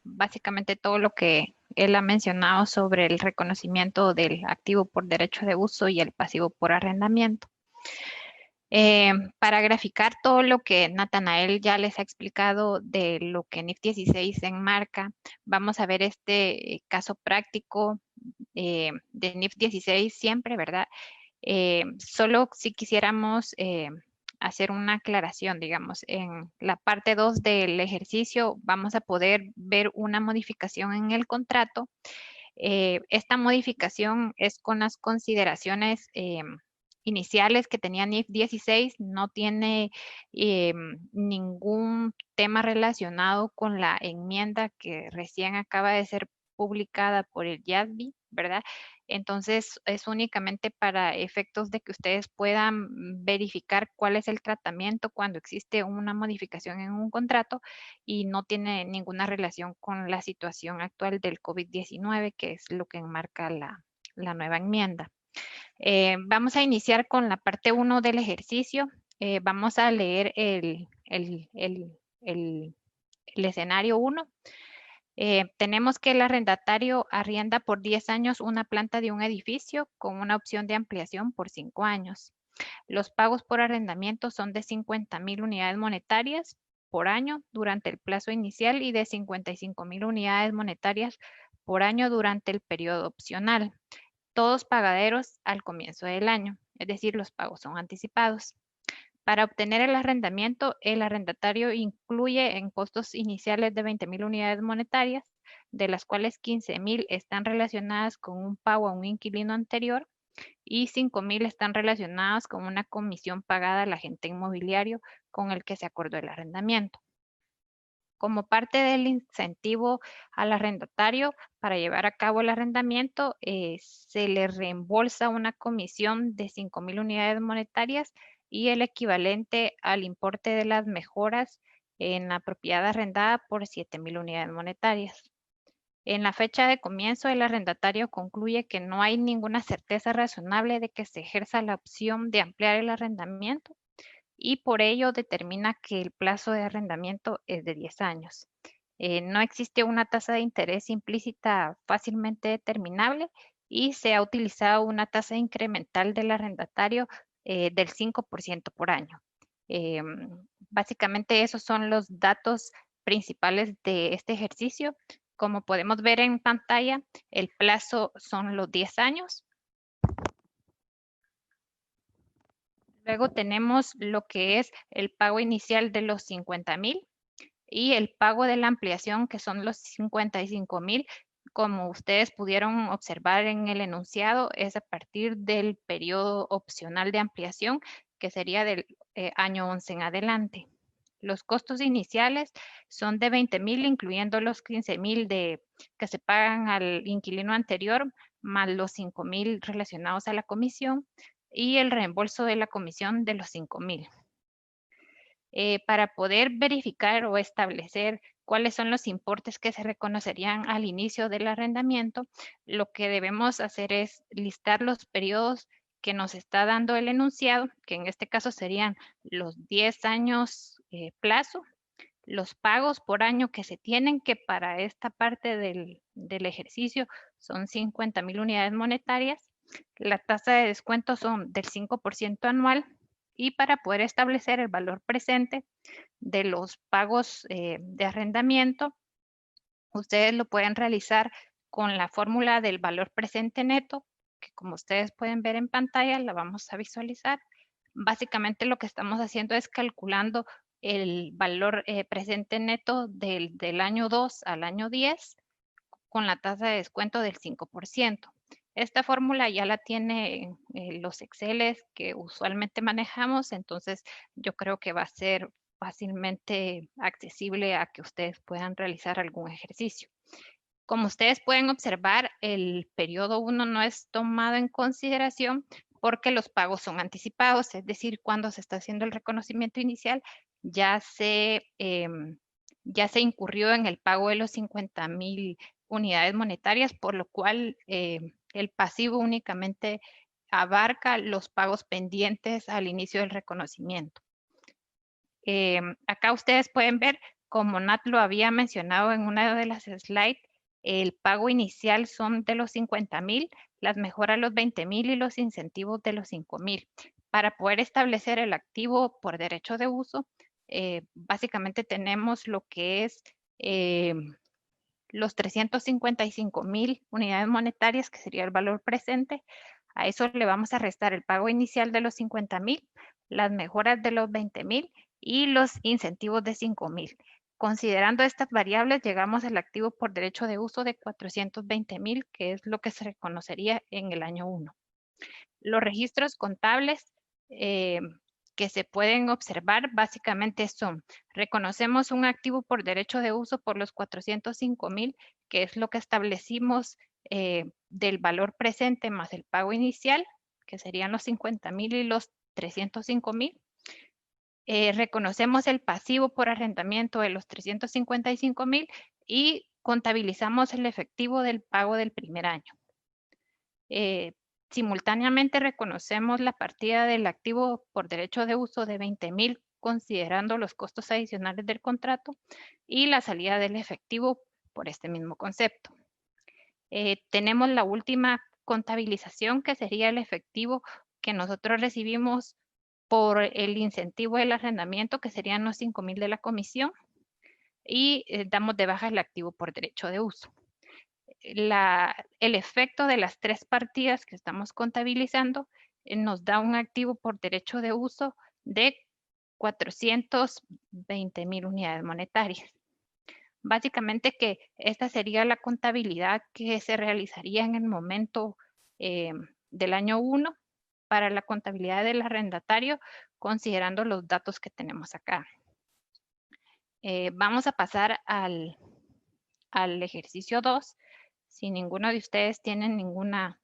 básicamente todo lo que él ha mencionado sobre el reconocimiento del activo por derecho de uso y el pasivo por arrendamiento. Para graficar todo lo que Natanael ya les ha explicado de lo que NIF 16 enmarca, vamos a ver este caso práctico de NIF 16 siempre, ¿verdad? Solo si quisiéramos hacer una aclaración, digamos, en la parte 2 del ejercicio vamos a poder ver una modificación en el contrato. Esta modificación es con las consideraciones iniciales que tenía NIF 16, no tiene ningún tema relacionado con la enmienda que recién acaba de ser publicada por el YASB, ¿verdad? Entonces es únicamente para efectos de que ustedes puedan verificar cuál es el tratamiento cuando existe una modificación en un contrato y no tiene ninguna relación con la situación actual del COVID-19, que es lo que enmarca la nueva enmienda. Vamos a iniciar con la parte 1 del ejercicio. Vamos a leer el escenario 1. Tenemos que el arrendatario arrienda por 10 años una planta de un edificio con una opción de ampliación por 5 años. Los pagos por arrendamiento son de 50,000 unidades monetarias por año durante el plazo inicial y de 55,000 unidades monetarias por año durante el periodo opcional. Todos pagaderos al comienzo del año, es decir, los pagos son anticipados. Para obtener el arrendamiento, el arrendatario incluye en costos iniciales de 20,000 unidades monetarias, de las cuales 15,000 están relacionadas con un pago a un inquilino anterior y 5,000 están relacionadas con una comisión pagada al agente inmobiliario con el que se acordó el arrendamiento. Como parte del incentivo al arrendatario para llevar a cabo el arrendamiento, se le reembolsa una comisión de 5,000 unidades monetarias y el equivalente al importe de las mejoras en la propiedad arrendada por 7,000 unidades monetarias. En la fecha de comienzo, el arrendatario concluye que no hay ninguna certeza razonable de que se ejerza la opción de ampliar el arrendamiento y por ello determina que el plazo de arrendamiento es de 10 años. No existe una tasa de interés implícita fácilmente determinable y se ha utilizado una tasa incremental del arrendatario del 5% por año. Básicamente esos son los datos principales de este ejercicio. Como podemos ver en pantalla, el plazo son los 10 años. Luego tenemos lo que es el pago inicial de los 50,000 y el pago de la ampliación, que son los 55,000. Como ustedes pudieron observar en el enunciado, es a partir del periodo opcional de ampliación, que sería del año 11 en adelante. Los costos iniciales son de 20,000, incluyendo los 15,000 que se pagan al inquilino anterior, más los 5,000 relacionados a la comisión y el reembolso de la comisión de los 5,000. Para poder verificar o establecer cuáles son los importes que se reconocerían al inicio del arrendamiento, lo que debemos hacer es listar los periodos que nos está dando el enunciado, que en este caso serían los 10 años plazo, los pagos por año que se tienen, que para esta parte del ejercicio son 50,000 unidades monetarias, la tasa de descuento son del 5% anual, y para poder establecer el valor presente de los pagos de arrendamiento, ustedes lo pueden realizar con la fórmula del valor presente neto, que como ustedes pueden ver en pantalla, la vamos a visualizar. Básicamente lo que estamos haciendo es calculando el valor presente neto del año 2 al año 10 con la tasa de descuento del 5%. Esta fórmula ya la tiene los Exceles que usualmente manejamos, entonces yo creo que va a ser fácilmente accesible a que ustedes puedan realizar algún ejercicio. Como ustedes pueden observar, el periodo 1 no es tomado en consideración porque los pagos son anticipados, es decir, cuando se está haciendo el reconocimiento inicial, ya se incurrió en el pago de los 50,000 unidades monetarias, por lo cual el pasivo únicamente abarca los pagos pendientes al inicio del reconocimiento. Acá ustedes pueden ver, como Nat lo había mencionado en una de las slides, el pago inicial son de los 50,000, las mejoras los 20,000 y los incentivos de los 5,000. Para poder establecer el activo por derecho de uso, básicamente tenemos lo que es los 355,000 unidades monetarias, que sería el valor presente. A eso le vamos a restar el pago inicial de los 50,000, las mejoras de los 20,000 y los incentivos de 5,000. Considerando estas variables, llegamos al activo por derecho de uso de 420,000, que es lo que se reconocería en el año 1. Los registros contables que se pueden observar básicamente son: reconocemos un activo por derecho de uso por los 405,000, que es lo que establecimos del valor presente más el pago inicial, que serían los 50,000 y los 305,000. Reconocemos el pasivo por arrendamiento de los 355,000 y contabilizamos el efectivo del pago del primer año. Simultáneamente reconocemos la partida del activo por derecho de uso de 20,000, considerando los costos adicionales del contrato y la salida del efectivo por este mismo concepto. Tenemos la última contabilización, que sería el efectivo que nosotros recibimos por el incentivo del arrendamiento, que serían los 5,000 de la comisión, y damos de baja el activo por derecho de uso. El efecto de las tres partidas que estamos contabilizando nos da un activo por derecho de uso de 420,000 unidades monetarias. Básicamente que esta sería la contabilidad que se realizaría en el momento del año 1 para la contabilidad del arrendatario, considerando los datos que tenemos acá. Vamos a pasar al ejercicio 2. Si ninguno de ustedes tiene ninguna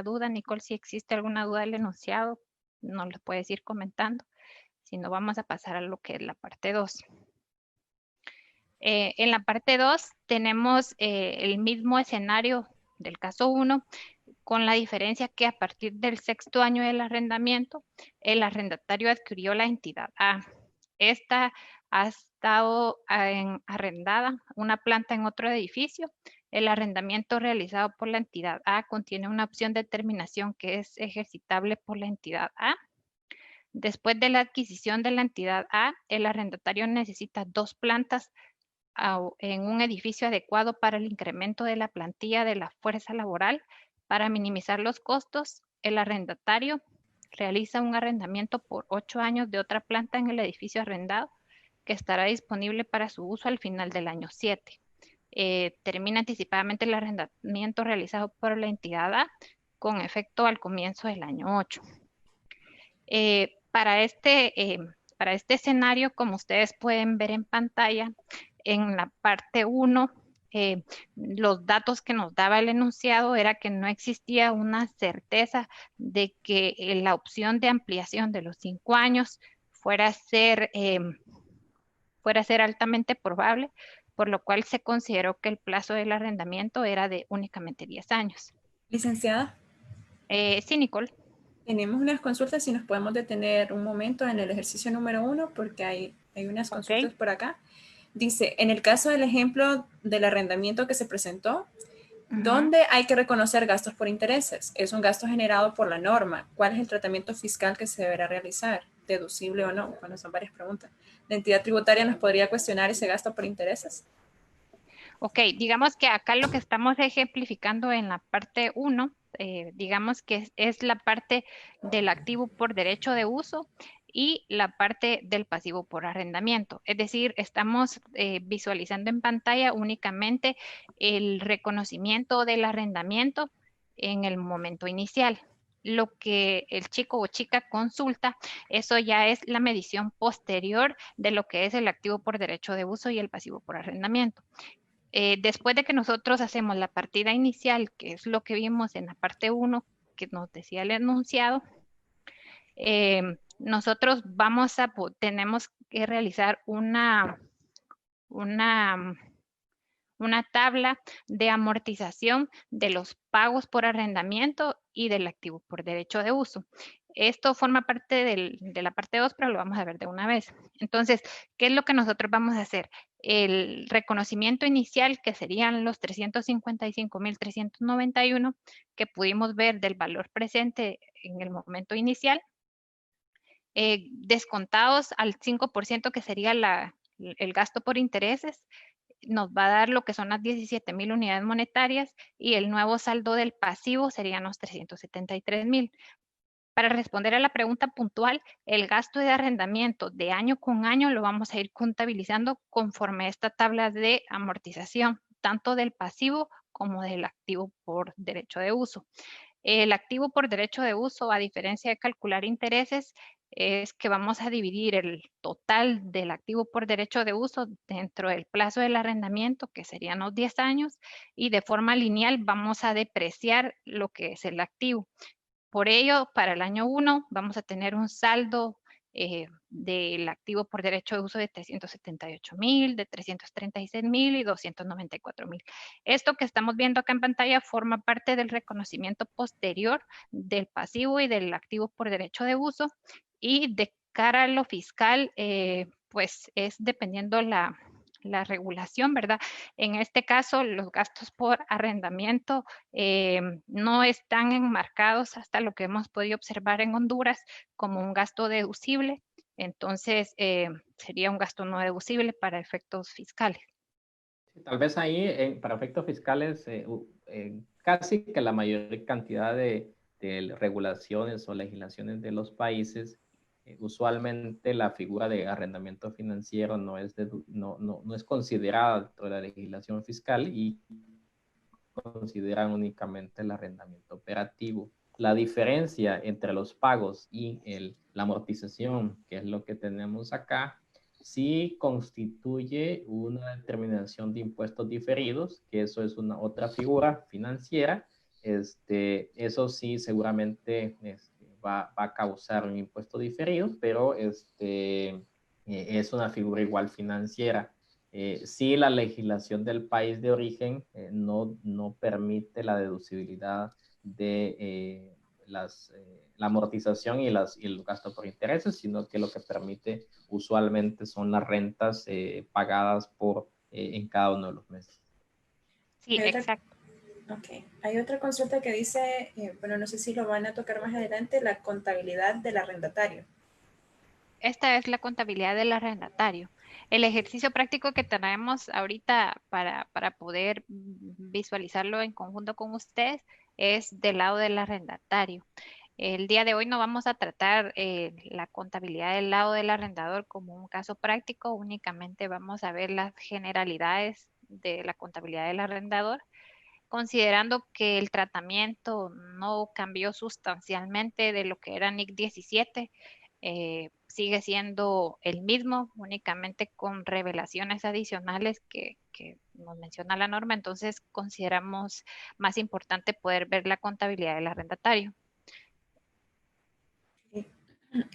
duda, Nicole, si existe alguna duda del enunciado, nos lo puedes ir comentando. Si no, vamos a pasar a lo que es la parte 2. En la parte 2 tenemos el mismo escenario del caso 1, con la diferencia que a partir del 6º año del arrendamiento, el arrendatario adquirió la entidad A. Esta ha estado arrendada una planta en otro edificio. El arrendamiento realizado por la entidad A contiene una opción de terminación que es ejercitable por la entidad A. Después de la adquisición de la entidad A, el arrendatario necesita 2 plantas en un edificio adecuado para el incremento de la plantilla de la fuerza laboral. Para minimizar los costos, el arrendatario realiza un arrendamiento por 8 años de otra planta en el edificio arrendado que estará disponible para su uso al final del año 7. Termina anticipadamente el arrendamiento realizado por la entidad A con efecto al comienzo del año 8. Para este escenario, como ustedes pueden ver en pantalla, en la parte 1, los datos que nos daba el enunciado era que no existía una certeza de que la opción de ampliación de los 5 años fuera a ser altamente probable, por lo cual se consideró que el plazo del arrendamiento era de únicamente 10 años. Licenciada, Sí, Nicole. tenemos unas consultas, si nos podemos detener un momento en el ejercicio número 1, porque hay unas consultas por acá. Dice, en el caso del ejemplo del arrendamiento que se presentó, ¿dónde hay que reconocer gastos por intereses? Es un gasto generado por la norma. ¿Cuál es el tratamiento fiscal que se deberá realizar? ¿Deducible o no? Bueno, son varias preguntas. ¿La entidad tributaria nos podría cuestionar ese gasto por intereses? Ok, digamos que acá lo que estamos ejemplificando en la parte 1, digamos que es la parte del activo por derecho de uso y la parte del pasivo por arrendamiento. Es decir, estamos visualizando en pantalla únicamente el reconocimiento del arrendamiento en el momento inicial. Lo que el chico o chica consulta, eso ya es la medición posterior de lo que es el activo por derecho de uso y el pasivo por arrendamiento. Después de que nosotros hacemos la partida inicial, que es lo que vimos en la parte 1, que nos decía el enunciado, nosotros tenemos que realizar una tabla de amortización de los pagos por arrendamiento y del activo por derecho de uso. Esto forma parte de la parte 2, pero lo vamos a ver de una vez. Entonces, ¿qué es lo que nosotros vamos a hacer? El reconocimiento inicial, que serían los 355.391 que pudimos ver del valor presente en el momento inicial, descontados al 5%, que sería el gasto por intereses, nos va a dar lo que son las 17,000 unidades monetarias y el nuevo saldo del pasivo serían los 373,000. Para responder a la pregunta puntual, el gasto de arrendamiento de año con año lo vamos a ir contabilizando conforme a esta tabla de amortización, tanto del pasivo como del activo por derecho de uso. El activo por derecho de uso, a diferencia de calcular intereses, es que vamos a dividir el total del activo por derecho de uso dentro del plazo del arrendamiento, que serían los 10 años, y de forma lineal vamos a depreciar lo que es el activo. Por ello, para el año 1 vamos a tener un saldo del activo por derecho de uso de 378,000, de 336,000 y 294,000. Esto que estamos viendo acá en pantalla forma parte del reconocimiento posterior del pasivo y del activo por derecho de uso, y de cara a lo fiscal, pues es dependiendo la regulación, ¿verdad? En este caso, los gastos por arrendamiento no están enmarcados, hasta lo que hemos podido observar en Honduras, como un gasto deducible. Entonces, sería un gasto no deducible para efectos fiscales. Tal vez ahí, para efectos fiscales, casi que la mayor cantidad de regulaciones o legislaciones de los países, usualmente la figura de arrendamiento financiero no es considerada dentro de la legislación fiscal y consideran únicamente el arrendamiento operativo. La diferencia entre los pagos y la amortización, que es lo que tenemos acá, sí constituye una determinación de impuestos diferidos, que eso es una otra figura financiera. Eso sí seguramente va a causar un impuesto diferido, pero es una figura igual financiera. Sí, la legislación del país de origen no permite la deducibilidad de la amortización y el gasto por intereses, sino que lo que permite usualmente son las rentas pagadas en cada uno de los meses. Sí, exacto. Ok, hay otra consulta que dice, bueno, no sé si lo van a tocar más adelante, la contabilidad del arrendatario. Esta es la contabilidad del arrendatario. El ejercicio práctico que tenemos ahorita para poder visualizarlo en conjunto con ustedes es del lado del arrendatario. El día de hoy no vamos a tratar la contabilidad del lado del arrendador como un caso práctico, únicamente vamos a ver las generalidades de la contabilidad del arrendador, considerando que el tratamiento no cambió sustancialmente de lo que era NIC 17, sigue siendo el mismo, únicamente con revelaciones adicionales que nos menciona la norma, entonces consideramos más importante poder ver la contabilidad del arrendatario.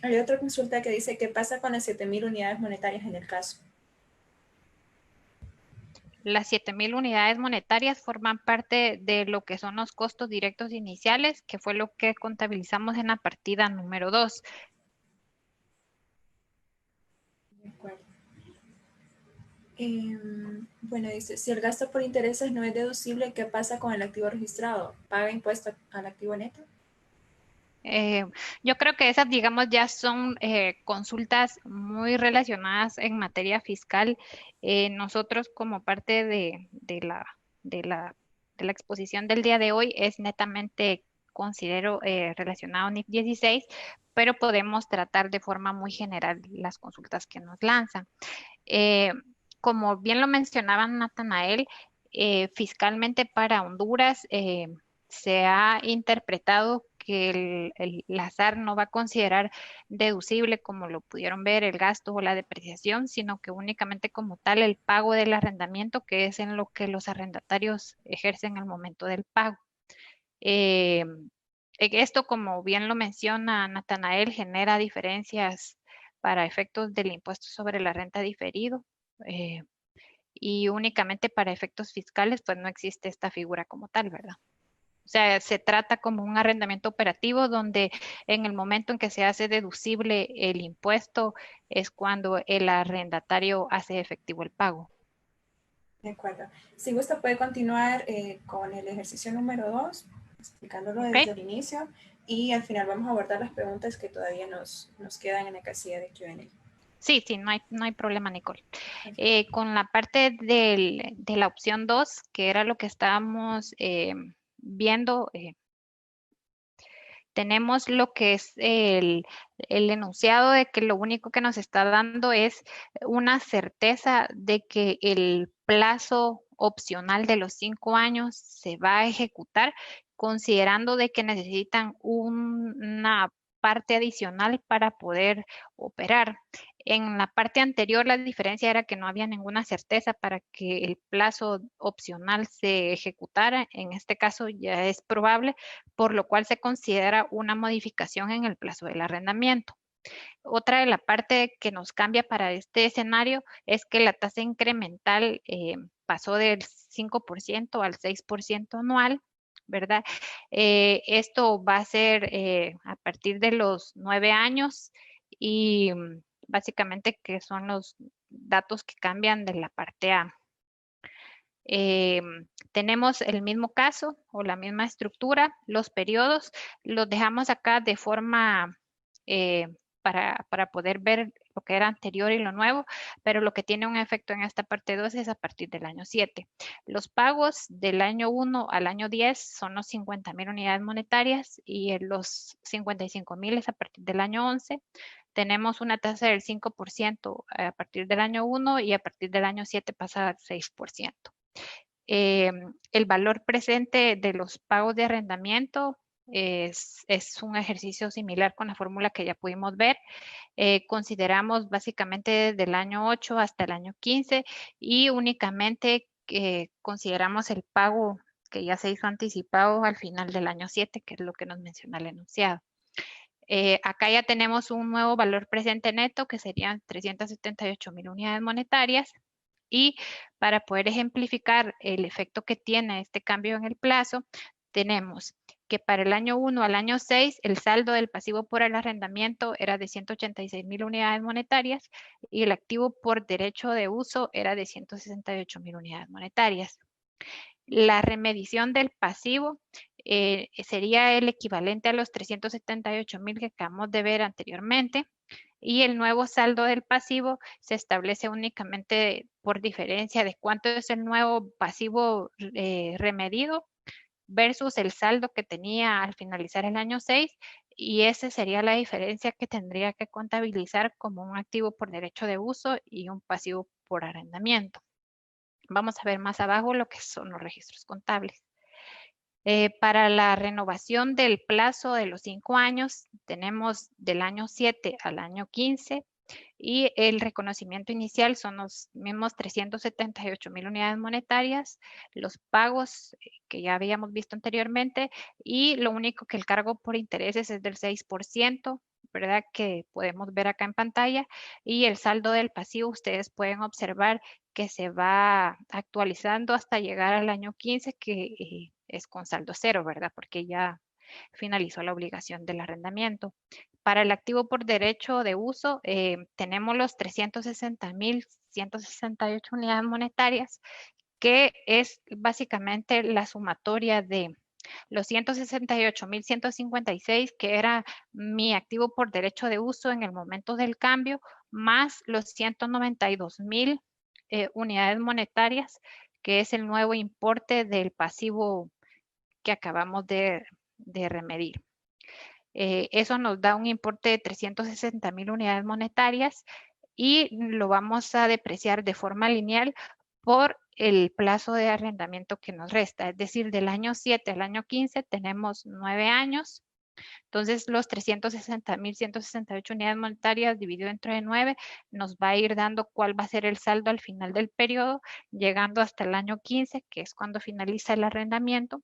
Hay otra consulta que dice, ¿qué pasa con las 7.000 unidades monetarias en el caso? Las 7.000 unidades monetarias forman parte de lo que son los costos directos iniciales, que fue lo que contabilizamos en la partida número 2. De acuerdo. Bueno, dice, si el gasto por intereses no es deducible, ¿qué pasa con el activo registrado? ¿Paga impuesto al activo neto? Yo creo que esas, digamos, ya son consultas muy relacionadas en materia fiscal. Nosotros como parte de la, de la exposición del día de hoy es netamente, considero, relacionado a NIF 16, pero podemos tratar de forma muy general las consultas que nos lanzan. Eh, Como bien lo mencionaba Natanael, fiscalmente para Honduras se ha interpretado que la SAR no va a considerar deducible, como lo pudieron ver, el gasto o la depreciación, sino que únicamente como tal el pago del arrendamiento, que es en lo que los arrendatarios ejercen al momento del pago. Eh, Esto, como bien lo menciona Natanael, genera diferencias para efectos del impuesto sobre la renta diferido, eh, y únicamente para efectos fiscales, pues no existe esta figura como tal, ¿verdad? O sea, se trata como un arrendamiento operativo donde en el momento en que se hace deducible el impuesto es cuando el arrendatario hace efectivo el pago. De acuerdo. Si gusta, puede continuar con el ejercicio número 2, explicándolo ¿Ok? desde el inicio, y al final vamos a abordar las preguntas que todavía nos quedan en la casilla de Q&A. Sí, no hay problema, Nicole. Con la parte de la opción 2, que era lo que estábamos viendo, tenemos lo que es el enunciado de que lo único que nos está dando es una certeza de que el plazo opcional de los 5 años se va a ejecutar, considerando de que necesitan una parte adicional para poder operar. En la parte anterior, la diferencia era que no había ninguna certeza para que el plazo opcional se ejecutara. En este caso ya es probable, por lo cual se considera una modificación en el plazo del arrendamiento. Otra de la parte que nos cambia para este escenario es que la tasa incremental pasó del 5% al 6% anual, ¿verdad? Esto va a ser a partir de los 9 años y básicamente que son los datos que cambian de la parte A. Tenemos el mismo caso o la misma estructura, los periodos los dejamos acá de forma para poder ver lo que era anterior y lo nuevo, pero lo que tiene un efecto en esta parte 2 es a partir del año 7. Los pagos del año 1 al año 10 son los 50.000 unidades monetarias y los 55.000 es a partir del año 11. Tenemos una tasa del 5% a partir del año 1 y a partir del año 7 pasa al 6%. El valor presente de los pagos de arrendamiento es un ejercicio similar con la fórmula que ya pudimos ver. Consideramos básicamente desde el año 8 hasta el año 15 y únicamente consideramos el pago que ya se hizo anticipado al final del año 7, que es lo que nos menciona el enunciado. Acá ya tenemos un nuevo valor presente neto que serían 378,000 unidades monetarias. Y para poder ejemplificar el efecto que tiene este cambio en el plazo, tenemos que para el año 1 al año 6, el saldo del pasivo por el arrendamiento era de 186,000 unidades monetarias y el activo por derecho de uso era de 168,000 unidades monetarias. La remedición del pasivo sería el equivalente a los 378,000 que acabamos de ver anteriormente. Y el nuevo saldo del pasivo se establece únicamente por diferencia de cuánto es el nuevo pasivo remedido versus el saldo que tenía al finalizar el año 6, y esa sería la diferencia que tendría que contabilizar como un activo por derecho de uso y un pasivo por arrendamiento. Vamos a ver más abajo lo que son los registros contables. Para la renovación del plazo de los 5 años, tenemos del año 7 al año 15 y el reconocimiento inicial son los mismos 378,000 unidades monetarias, los pagos que ya habíamos visto anteriormente y lo único que el cargo por intereses es del 6%, ¿verdad? Que podemos ver acá en pantalla, y el saldo del pasivo ustedes pueden observar que se va actualizando hasta llegar al año 15, que es con saldo cero, ¿verdad? Porque ya finalizó la obligación del arrendamiento. Para el activo por derecho de uso, tenemos los 360,168 unidades monetarias, que es básicamente la sumatoria de los 168,156, que era mi activo por derecho de uso en el momento del cambio, más los 192,000 unidades monetarias, que es el nuevo importe del pasivo que acabamos de remedir. Eso nos da un importe de 360,000 unidades monetarias y lo vamos a depreciar de forma lineal por el plazo de arrendamiento que nos resta. Es decir, del año 7 al año 15 tenemos 9 años. Entonces, los 360,168 unidades monetarias dividido entre 9 nos va a ir dando cuál va a ser el saldo al final del periodo, llegando hasta el año 15, que es cuando finaliza el arrendamiento,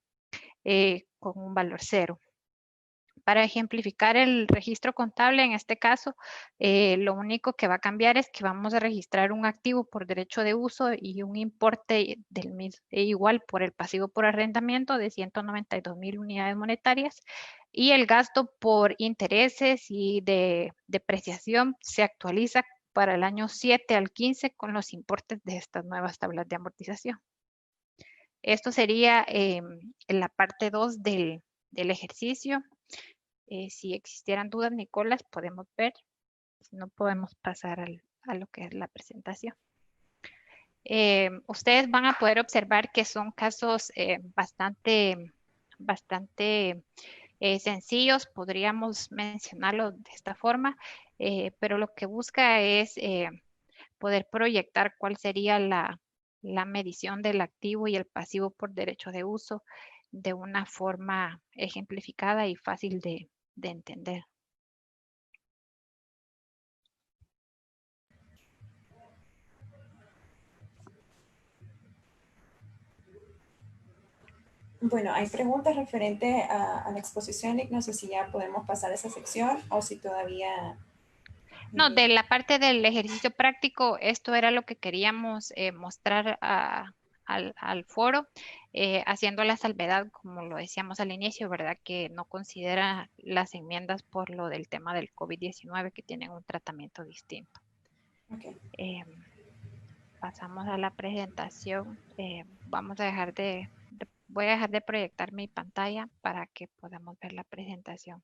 con un valor cero. Para ejemplificar el registro contable, en este caso, lo único que va a cambiar es que vamos a registrar un activo por derecho de uso y un importe del mismo, igual por el pasivo por arrendamiento de 192,000 unidades monetarias, y el gasto por intereses y de depreciación se actualiza para el año 7 al 15 con los importes de estas nuevas tablas de amortización. Esto sería la parte 2 del ejercicio. Si existieran dudas, Nicolás, podemos ver. Si no, podemos pasar a lo que es la presentación. Ustedes van a poder observar que son casos bastante sencillos, podríamos mencionarlo de esta forma, pero lo que busca es poder proyectar cuál sería la medición del activo y el pasivo por derecho de uso de una forma ejemplificada y fácil de entender. Bueno, hay preguntas referentes a la exposición, Nick. No sé si ya podemos pasar a esa sección o si todavía... No, de la parte del ejercicio práctico, esto era lo que queríamos mostrar al foro, haciendo la salvedad, como lo decíamos al inicio, ¿verdad? Que no considera las enmiendas por lo del tema del COVID-19, que tienen un tratamiento distinto. Okay. Pasamos a la presentación. Vamos a dejar voy a dejar de proyectar mi pantalla para que podamos ver la presentación.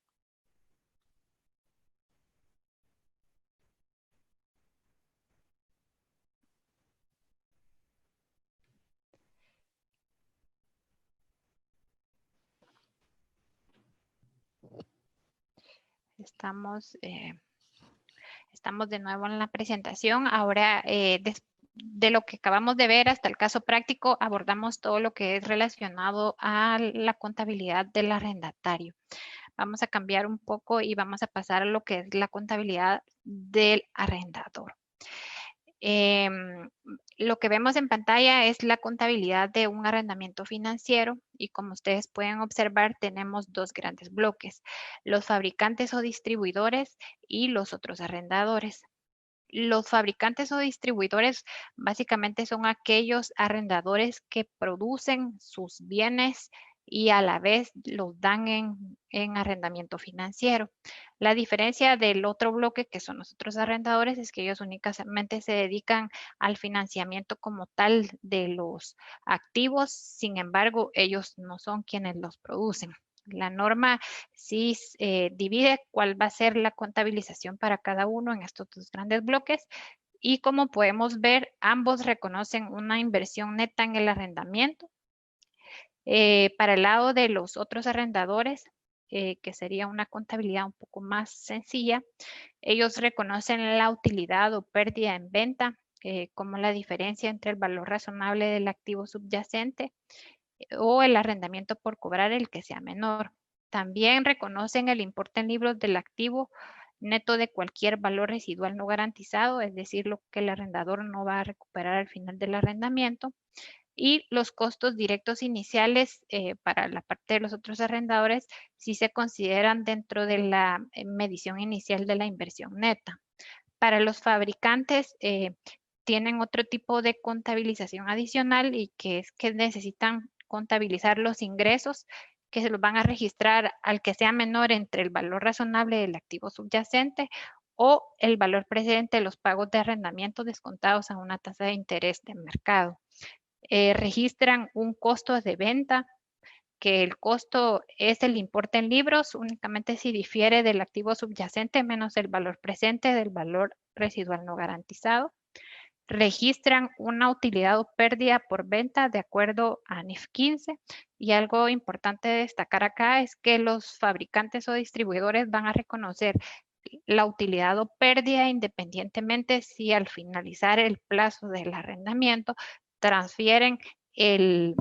Estamos de nuevo en la presentación. Ahora, de lo que acabamos de ver hasta el caso práctico, abordamos todo lo que es relacionado a la contabilidad del arrendatario. Vamos a cambiar un poco y vamos a pasar a lo que es la contabilidad del arrendador. Lo que vemos en pantalla es la contabilidad de un arrendamiento financiero y como ustedes pueden observar tenemos dos grandes bloques, los fabricantes o distribuidores y los otros arrendadores. Los fabricantes o distribuidores básicamente son aquellos arrendadores que producen sus bienes y a la vez los dan en arrendamiento financiero. La diferencia del otro bloque, que son los otros arrendadores, es que ellos únicamente se dedican al financiamiento como tal de los activos, sin embargo, ellos no son quienes los producen. La norma sí divide cuál va a ser la contabilización para cada uno en estos dos grandes bloques y como podemos ver, ambos reconocen una inversión neta en el arrendamiento. Para el lado de los otros arrendadores, que sería una contabilidad un poco más sencilla, ellos reconocen la utilidad o pérdida en venta como la diferencia entre el valor razonable del activo subyacente o el arrendamiento por cobrar el que sea menor. También reconocen el importe en libros del activo neto de cualquier valor residual no garantizado, es decir, lo que el arrendador no va a recuperar al final del arrendamiento. Y los costos directos iniciales para la parte de los otros arrendadores sí se consideran dentro de la medición inicial de la inversión neta. Para los fabricantes tienen otro tipo de contabilización adicional y que es que necesitan contabilizar los ingresos que se los van a registrar al que sea menor entre el valor razonable del activo subyacente o el valor presente de los pagos de arrendamiento descontados a una tasa de interés de mercado. Registran un costo de venta, que el costo es el importe en libros, únicamente si difiere del activo subyacente menos el valor presente del valor residual no garantizado. Registran una utilidad o pérdida por venta de acuerdo a NIF 15 y algo importante de destacar acá es que los fabricantes o distribuidores van a reconocer la utilidad o pérdida independientemente si al finalizar el plazo del arrendamiento transfieren el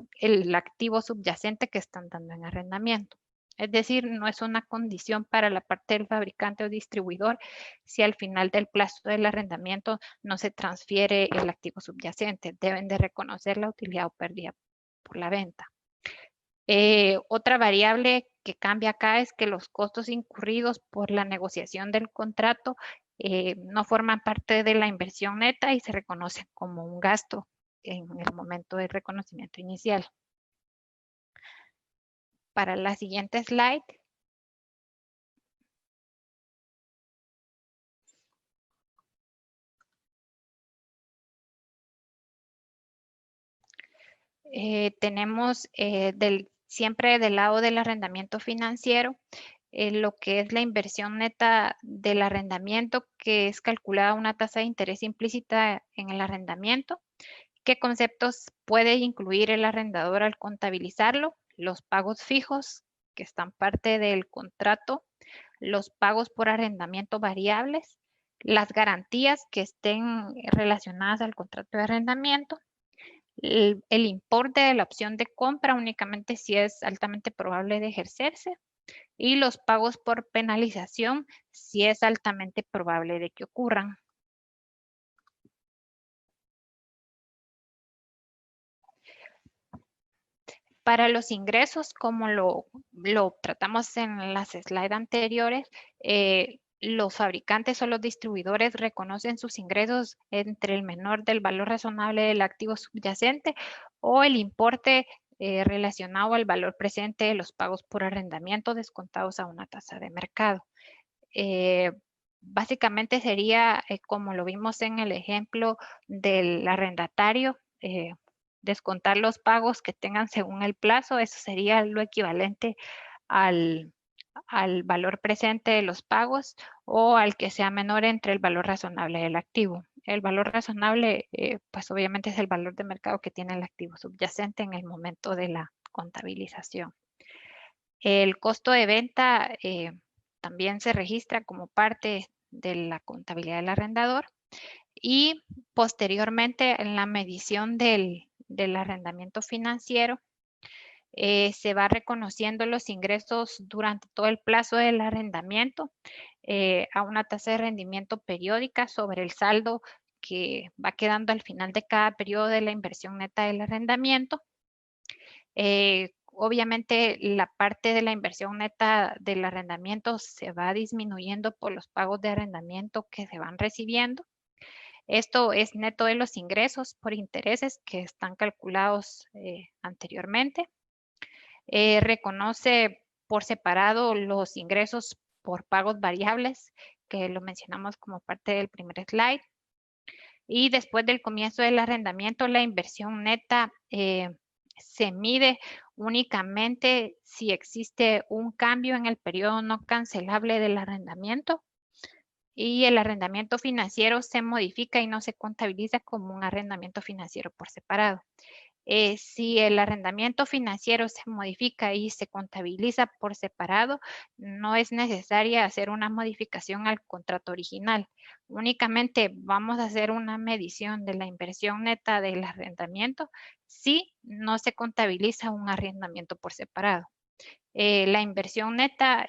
activo subyacente que están dando en arrendamiento. Es decir, no es una condición para la parte del fabricante o distribuidor si al final del plazo del arrendamiento no se transfiere el activo subyacente. Deben de reconocer la utilidad o pérdida por la venta. Otra variable que cambia acá es que los costos incurridos por la negociación del contrato no forman parte de la inversión neta y se reconocen como un gasto en el momento del reconocimiento inicial. Para la siguiente slide. Tenemos siempre del lado del arrendamiento financiero lo que es la inversión neta del arrendamiento, que es calculada una tasa de interés implícita en el arrendamiento. ¿Qué conceptos puede incluir el arrendador al contabilizarlo? Los pagos fijos, que están parte del contrato, los pagos por arrendamiento variables, las garantías que estén relacionadas al contrato de arrendamiento, el importe de la opción de compra únicamente si es altamente probable de ejercerse y los pagos por penalización si es altamente probable de que ocurran. Para los ingresos, como lo tratamos en las slides anteriores, los fabricantes o los distribuidores reconocen sus ingresos entre el menor del valor razonable del activo subyacente o el importe relacionado al valor presente de los pagos por arrendamiento descontados a una tasa de mercado. Básicamente sería como lo vimos en el ejemplo del arrendatario, descontar los pagos que tengan según el plazo, eso sería lo equivalente al valor presente de los pagos o al que sea menor entre el valor razonable del activo. El valor razonable, pues obviamente es el valor de mercado que tiene el activo subyacente en el momento de la contabilización. El costo de venta también se registra como parte de la contabilidad del arrendador Y posteriormente en la medición del arrendamiento financiero, se va reconociendo los ingresos durante todo el plazo del arrendamiento a una tasa de rendimiento periódica sobre el saldo que va quedando al final de cada periodo de la inversión neta del arrendamiento. Obviamente la parte de la inversión neta del arrendamiento se va disminuyendo por los pagos de arrendamiento que se van recibiendo. Esto es neto de los ingresos por intereses que están calculados anteriormente. Reconoce por separado los ingresos por pagos variables, que lo mencionamos como parte del primer slide. Y después del comienzo del arrendamiento, la inversión neta se mide únicamente si existe un cambio en el periodo no cancelable del arrendamiento y el arrendamiento financiero se modifica y no se contabiliza como un arrendamiento financiero por separado. Si el arrendamiento financiero se modifica y se contabiliza por separado, no es necesaria hacer una modificación al contrato original. Únicamente vamos a hacer una medición de la inversión neta del arrendamiento si no se contabiliza un arrendamiento por separado. La inversión neta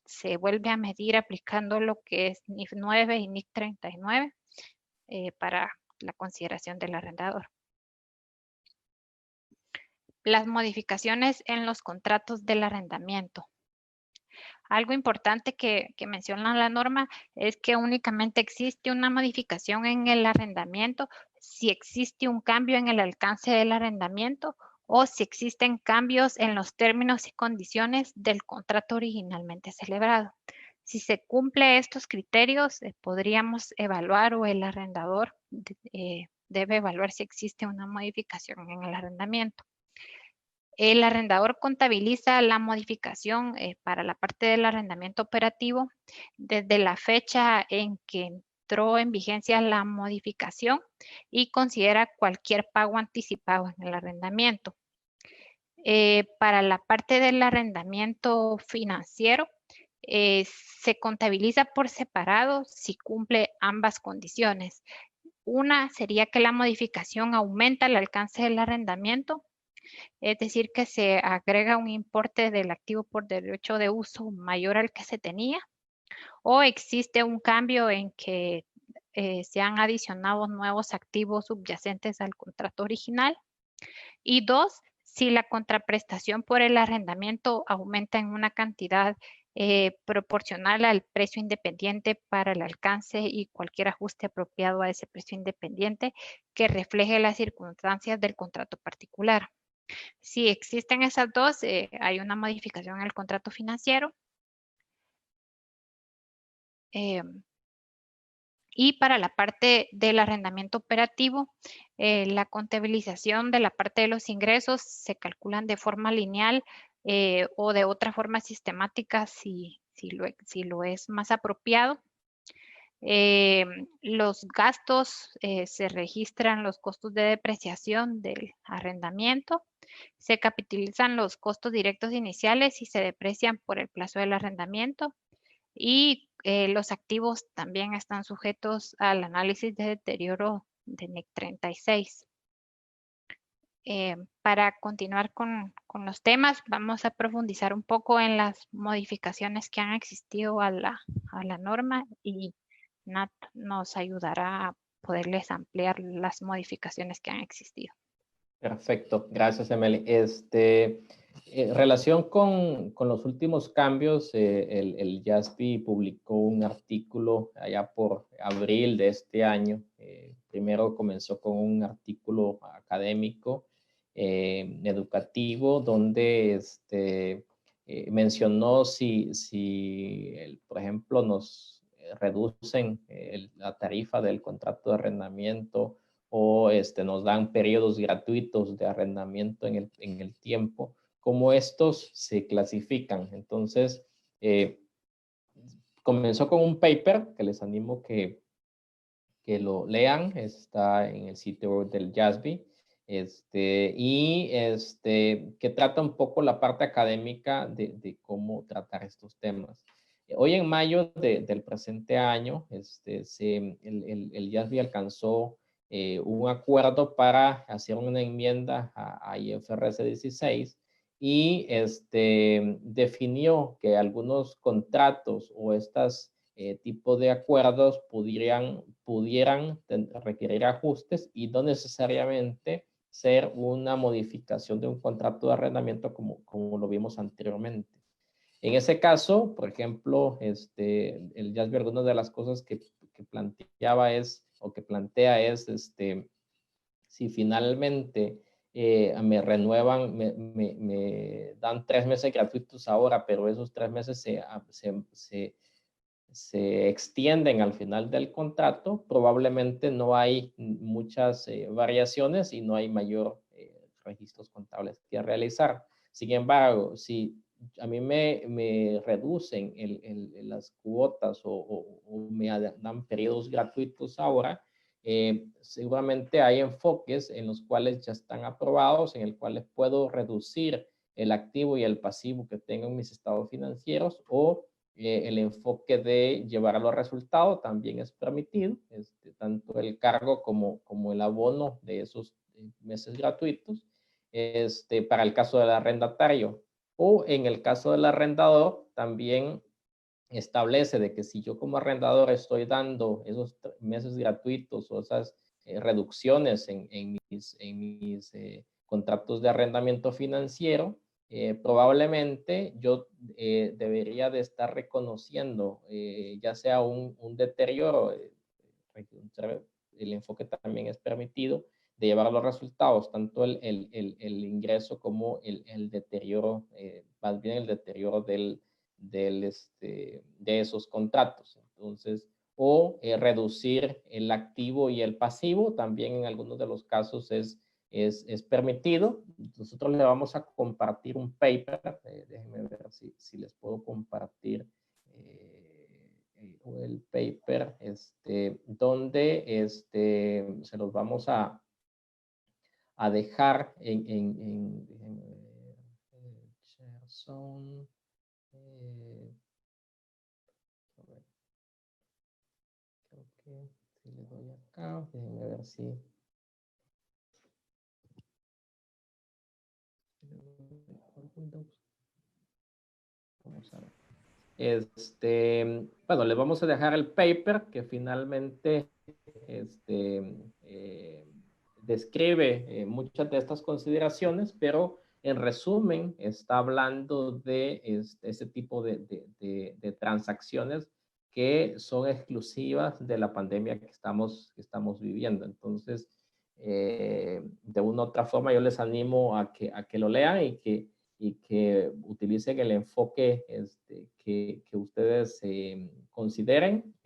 se vuelve a medir aplicando lo que es NIF 9 y NIF 39 para la consideración del arrendador. Las modificaciones en los contratos del arrendamiento. Algo importante que menciona la norma es que únicamente existe una modificación en el arrendamiento si existe un cambio en el alcance del arrendamiento o si existen cambios en los términos y condiciones del contrato originalmente celebrado. Si se cumple estos criterios, podríamos evaluar o el arrendador debe evaluar si existe una modificación en el arrendamiento. El arrendador contabiliza la modificación para la parte del arrendamiento operativo desde la fecha en que entró en vigencia la modificación y considera cualquier pago anticipado en el arrendamiento. Para la parte del arrendamiento financiero, se contabiliza por separado si cumple ambas condiciones. Una sería que la modificación aumenta el alcance del arrendamiento, es decir, que se agrega un importe del activo por derecho de uso mayor al que se tenía, o existe un cambio en que se han adicionado nuevos activos subyacentes al contrato original. Y dos, si la contraprestación por el arrendamiento aumenta en una cantidad proporcional al precio independiente para el alcance y cualquier ajuste apropiado a ese precio independiente que refleje las circunstancias del contrato particular. Si existen esas dos, hay una modificación en el contrato financiero. Y para la parte del arrendamiento operativo, la contabilización de la parte de los ingresos se calculan de forma lineal o de otra forma sistemática si lo es más apropiado. Los gastos se registran los costos de depreciación del arrendamiento, se capitalizan los costos directos iniciales y se deprecian por el plazo del arrendamiento y los activos también están sujetos al análisis de deterioro de NIC 36. Para continuar con los temas, vamos a profundizar un poco en las modificaciones que han existido a la norma y Nat nos ayudará a poderles ampliar las modificaciones que han existido. Perfecto, gracias Emily. En relación con los últimos cambios, el JASB publicó un artículo allá por abril de este año. Primero comenzó con un artículo académico, educativo, donde mencionó si por ejemplo, nos reducen la tarifa del contrato de arrendamiento o nos dan periodos gratuitos de arrendamiento en el tiempo, cómo estos se clasifican. Entonces, comenzó con un paper que les animo que lo lean, está en el sitio web del JASB, que trata un poco la parte académica de cómo tratar estos temas. Hoy en mayo del presente año, el IASB alcanzó un acuerdo para hacer una enmienda a IFRS 16 y definió que algunos contratos o estos tipos de acuerdos pudieran requerir ajustes y no necesariamente ser una modificación de un contrato de arrendamiento como lo vimos anteriormente. En ese caso, por ejemplo, el Jasper, una de las cosas que planteaba es, o que plantea es, si finalmente me renuevan, me dan 3 meses gratuitos ahora, pero esos 3 meses se extienden al final del contrato, probablemente no hay muchas variaciones y no hay mayor registros contables que realizar. Sin embargo, si a mí me reducen las cuotas o me dan periodos gratuitos ahora, seguramente hay enfoques en los cuales ya están aprobados, en el cuales puedo reducir el activo y el pasivo que tengo en mis estados financieros, o el enfoque de llevar a los resultados también es permitido, tanto el cargo como el abono de esos meses gratuitos, para el caso del arrendatario. O en el caso del arrendador, también establece de que si yo como arrendador estoy dando esos meses gratuitos o esas reducciones en mis contratos de arrendamiento financiero, probablemente yo debería de estar reconociendo ya sea un deterioro, el enfoque también es permitido, de llevar los resultados, tanto el ingreso como el deterioro, más bien el deterioro de esos contratos. Entonces, o reducir el activo y el pasivo, también en algunos de los casos es permitido. Nosotros le vamos a compartir un paper, déjenme ver si les puedo compartir el paper, donde se los vamos a dejar en share zone. Creo que si le doy acá, déjenme ver si vamos a ver. Bueno, les vamos a dejar el paper que finalmente describe muchas de estas consideraciones, pero en resumen está hablando de este tipo de transacciones que son exclusivas de la pandemia que estamos viviendo. Entonces, de una u otra forma, yo les animo a que lo lean y que utilicen el enfoque que ustedes consideren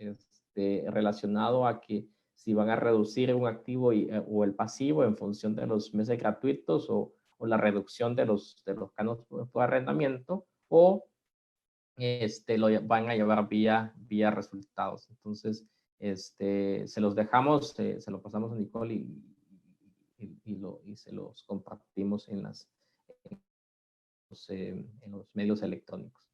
relacionado a que si van a reducir un activo o el pasivo en función de los meses gratuitos o la reducción de los canos por arrendamiento, o lo van a llevar vía resultados. Entonces, se los dejamos, se lo pasamos a Nicole y se los compartimos en los medios electrónicos.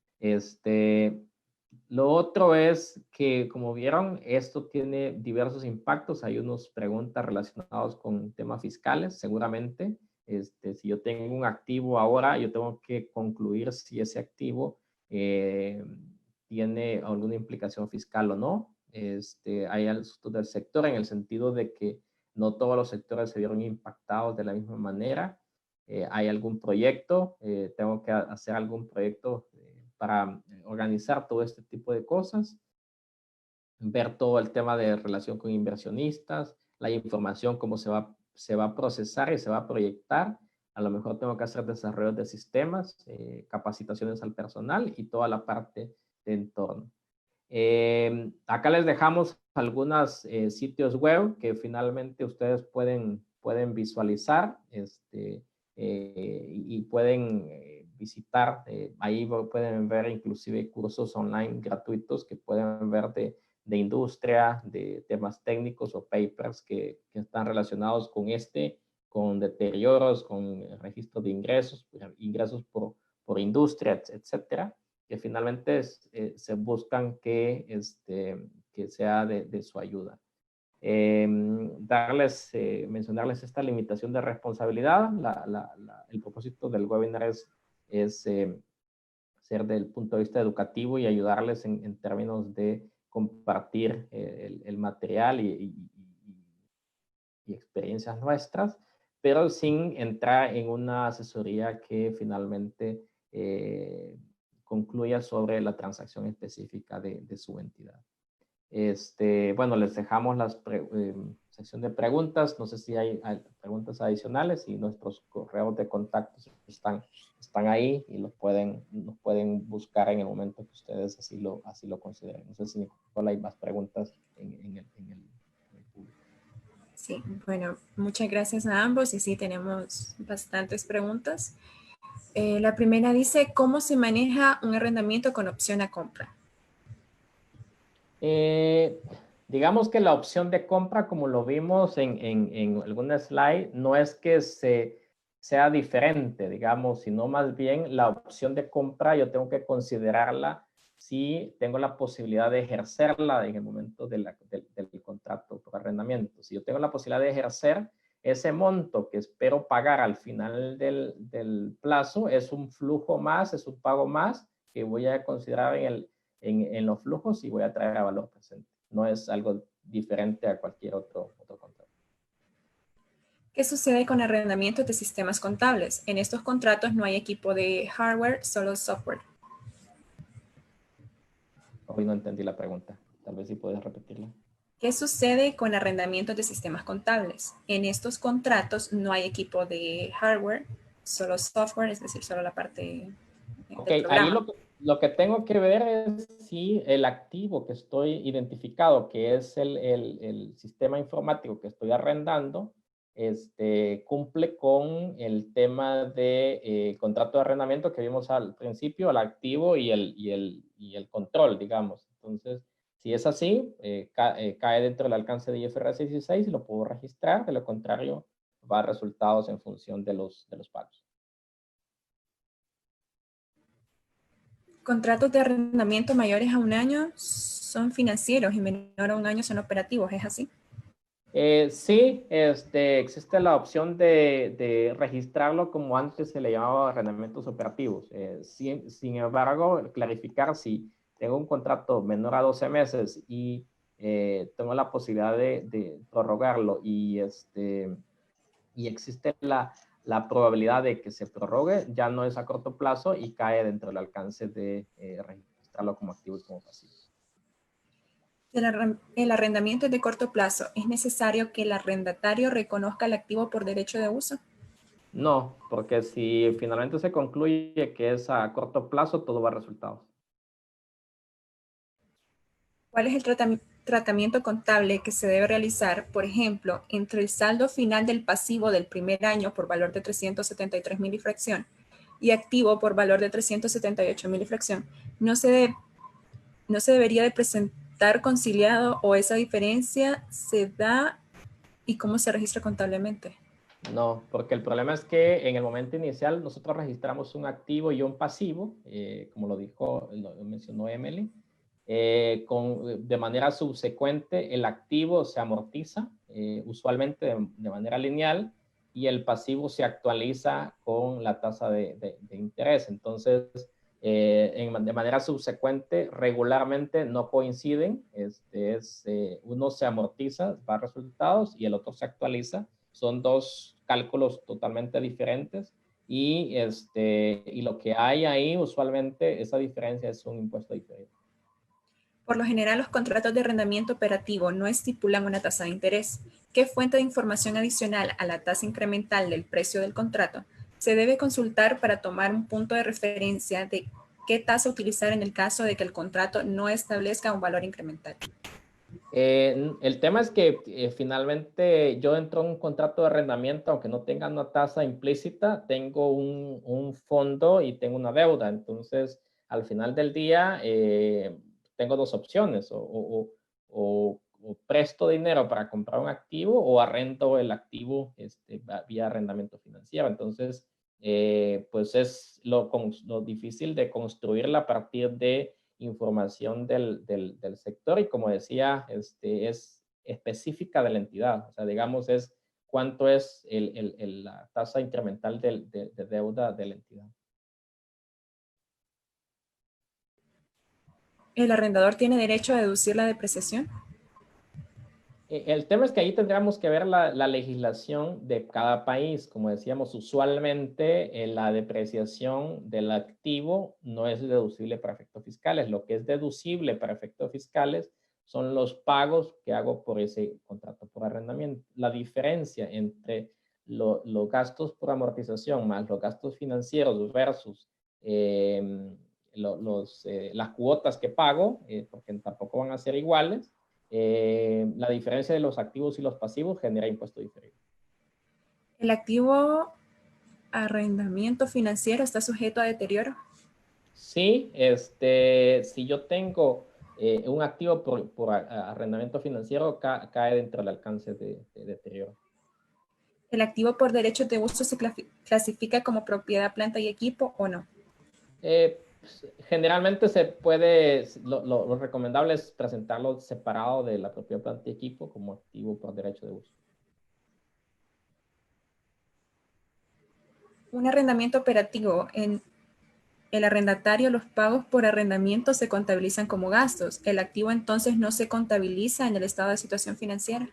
Lo otro es que, como vieron, esto tiene diversos impactos. Hay unas preguntas relacionadas con temas fiscales, seguramente. Si yo tengo un activo ahora, yo tengo que concluir si ese activo tiene alguna implicación fiscal o no. Hay asuntos del sector en el sentido de que no todos los sectores se vieron impactados de la misma manera. Hay algún proyecto, tengo que hacer algún proyecto para organizar todo este tipo de cosas, ver todo el tema de relación con inversionistas, la información, cómo se va a procesar y se va a proyectar. A lo mejor tengo que hacer desarrollos de sistemas, capacitaciones al personal y toda la parte de entorno. Acá les dejamos algunos sitios web que finalmente ustedes pueden visualizar y pueden visitar. Ahí pueden ver inclusive cursos online gratuitos que pueden ver de industria, de temas técnicos o papers que están relacionados con deterioros, con registro de ingresos por industria, etcétera. que finalmente se buscan que sea de su ayuda. Mencionarles esta limitación de responsabilidad. El propósito del webinar es ser del punto de vista educativo y ayudarles en términos de compartir el material y experiencias nuestras, pero sin entrar en una asesoría que finalmente concluya sobre la transacción específica de su entidad. Bueno, les dejamos la sección de preguntas. No sé si hay preguntas adicionales, y nuestros correos de contacto están ahí y nos pueden buscar en el momento que ustedes así lo consideren. No sé si, Nicola, hay más preguntas en el público. Sí, bueno, muchas gracias a ambos, y sí, tenemos bastantes preguntas. La primera dice, ¿cómo se maneja un arrendamiento con opción a compra? Digamos que la opción de compra, como lo vimos en alguna slide, no es que sea diferente, digamos, sino más bien la opción de compra yo tengo que considerarla si tengo la posibilidad de ejercerla en el momento del contrato por arrendamiento. Si yo tengo la posibilidad de ejercer, ese monto que espero pagar al final del plazo es un flujo más, es un pago más que voy a considerar en los flujos y voy a traer a valor presente. No es algo diferente a cualquier otro contrato. ¿Qué sucede con arrendamientos de sistemas contables? En estos contratos no hay equipo de hardware, solo software. Hoy no entendí la pregunta. Tal vez sí puedes repetirla. ¿Qué sucede con arrendamientos de sistemas contables? En estos contratos no hay equipo de hardware, solo software, es decir, solo la parte del programa. Ahí lo que tengo que ver es si el activo que estoy identificado, que es el sistema informático que estoy arrendando, cumple con el tema de contrato de arrendamiento que vimos al principio, el activo y el control, digamos. Entonces, si es así, cae dentro del alcance de IFRS 16 y lo puedo registrar. De lo contrario, va a dar resultados en función de los pagos. Contratos de arrendamiento mayores a 1 año son financieros y menor a 1 año son operativos, ¿es así? Sí, existe la opción de registrarlo como antes se le llamaba arrendamientos operativos. Sin embargo, clarificar si tengo un contrato menor a 12 meses y tengo la posibilidad de prorrogarlo y existe la probabilidad de que se prorrogue, ya no es a corto plazo y cae dentro del alcance de registrarlo como activo y como pasivo. El arrendamiento es de corto plazo. ¿Es necesario que el arrendatario reconozca el activo por derecho de uso? No, porque si finalmente se concluye que es a corto plazo, todo va a resultados. ¿Cuál es el tratamiento contable que se debe realizar, por ejemplo, entre el saldo final del pasivo del primer año por valor de 373,000 y fracción y activo por valor de 378,000 y fracción? ¿No se debería de presentar conciliado, o esa diferencia se da y cómo se registra contablemente? No, porque el problema es que en el momento inicial nosotros registramos un activo y un pasivo, como lo mencionó Emily. De manera subsecuente, el activo se amortiza, usualmente de manera lineal, y el pasivo se actualiza con la tasa de interés. Entonces, de manera subsecuente, regularmente no coinciden. Uno se amortiza, va a resultados, y el otro se actualiza. Son dos cálculos totalmente diferentes. Y lo que hay ahí, usualmente, esa diferencia es un impuesto diferido. Por lo general, los contratos de arrendamiento operativo no estipulan una tasa de interés. ¿Qué fuente de información adicional a la tasa incremental del precio del contrato se debe consultar para tomar un punto de referencia de qué tasa utilizar en el caso de que el contrato no establezca un valor incremental? El tema es que finalmente yo entro en un contrato de arrendamiento, aunque no tenga una tasa implícita, tengo un fondo y tengo una deuda. Entonces, al final del día, tengo dos opciones: o presto dinero para comprar un activo, o arrendo el activo vía arrendamiento financiero. Entonces, pues es lo difícil de construirla a partir de información del sector y como decía, es específica de la entidad. O sea, digamos, es cuánto es la tasa incremental de deuda de la entidad. ¿El arrendador tiene derecho a deducir la depreciación? El tema es que ahí tendríamos que ver la legislación de cada país. Como decíamos, usualmente la depreciación del activo no es deducible para efectos fiscales. Lo que es deducible para efectos fiscales son los pagos que hago por ese contrato por arrendamiento. La diferencia entre los gastos por amortización más los gastos financieros versus las cuotas que pago, porque tampoco van a ser iguales. La diferencia de los activos y los pasivos genera impuesto diferido. ¿El activo arrendamiento financiero está sujeto a deterioro? Sí, si yo tengo un activo por arrendamiento financiero, cae dentro del alcance de deterioro. ¿El activo por derechos de uso se clasifica como propiedad, planta y equipo o no? Generalmente se puede, lo recomendable es presentarlo separado de la propiedad, planta y equipo como activo por derecho de uso. Un arrendamiento operativo. En el arrendatario, los pagos por arrendamiento se contabilizan como gastos. El activo entonces no se contabiliza en el estado de situación financiera.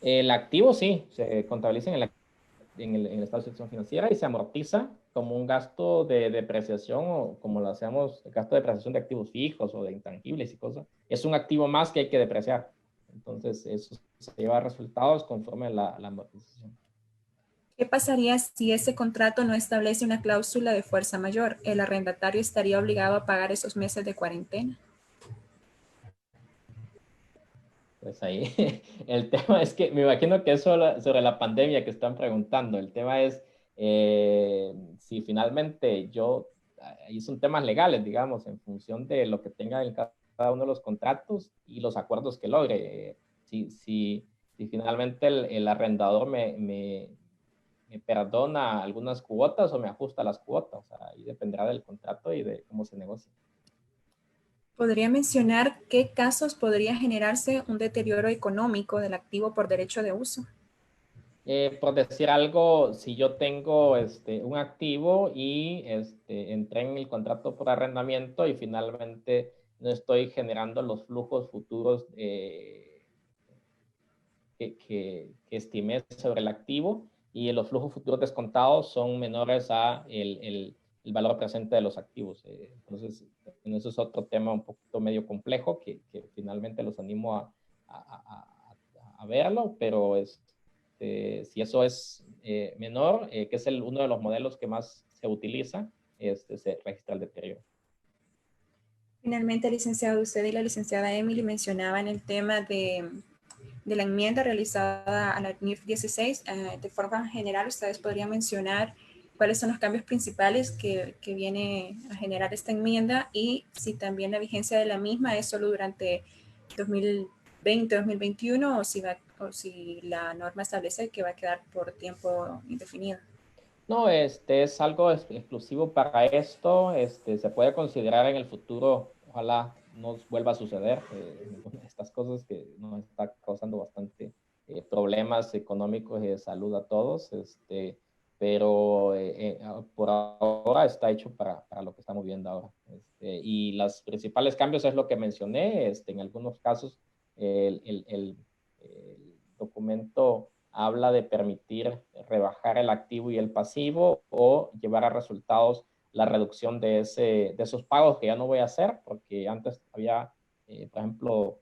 El activo sí, se contabiliza en el estado de situación financiera y se amortiza como un gasto de depreciación o como lo hacemos, gasto de depreciación de activos fijos o de intangibles y cosas. Es un activo más que hay que depreciar. Entonces, eso se lleva a resultados conforme a la amortización. ¿Qué pasaría si ese contrato no establece una cláusula de fuerza mayor? ¿El arrendatario estaría obligado a pagar esos meses de cuarentena? Pues ahí el tema es que me imagino que es sobre la pandemia que están preguntando. El tema es si finalmente ahí son temas legales, digamos, en función de lo que tenga en cada uno de los contratos y los acuerdos que logre. Si finalmente el arrendador me perdona algunas cuotas o me ajusta las cuotas, o sea, ahí dependerá del contrato y de cómo se negocie. ¿Podría mencionar qué casos podría generarse un deterioro económico del activo por derecho de uso? Por decir algo, si yo tengo un activo y entré en el contrato por arrendamiento y finalmente no estoy generando los flujos futuros que estimé sobre el activo y los flujos futuros descontados son menores a el valor presente de los activos. Entonces, eso es otro tema un poquito medio complejo que finalmente los animo a verlo, pero si eso es menor, que es uno de los modelos que más se utiliza, se registra el deterioro. Finalmente, licenciado, usted y la licenciada Emily mencionaban el tema de la enmienda realizada a la NIF 16. De forma general, ustedes podrían mencionar cuáles son los cambios principales que viene a generar esta enmienda y si también la vigencia de la misma es solo durante 2020-2021 o si la norma establece que va a quedar por tiempo indefinido. No, es algo exclusivo para esto. Se puede considerar en el futuro, ojalá no vuelva a suceder, estas cosas que nos está causando bastante problemas económicos y de salud a todos, pero por ahora está hecho para lo que estamos viendo ahora. Y los principales cambios es lo que mencioné, en algunos casos el documento habla de permitir rebajar el activo y el pasivo o llevar a resultados la reducción de esos pagos que ya no voy a hacer, porque antes había, por ejemplo,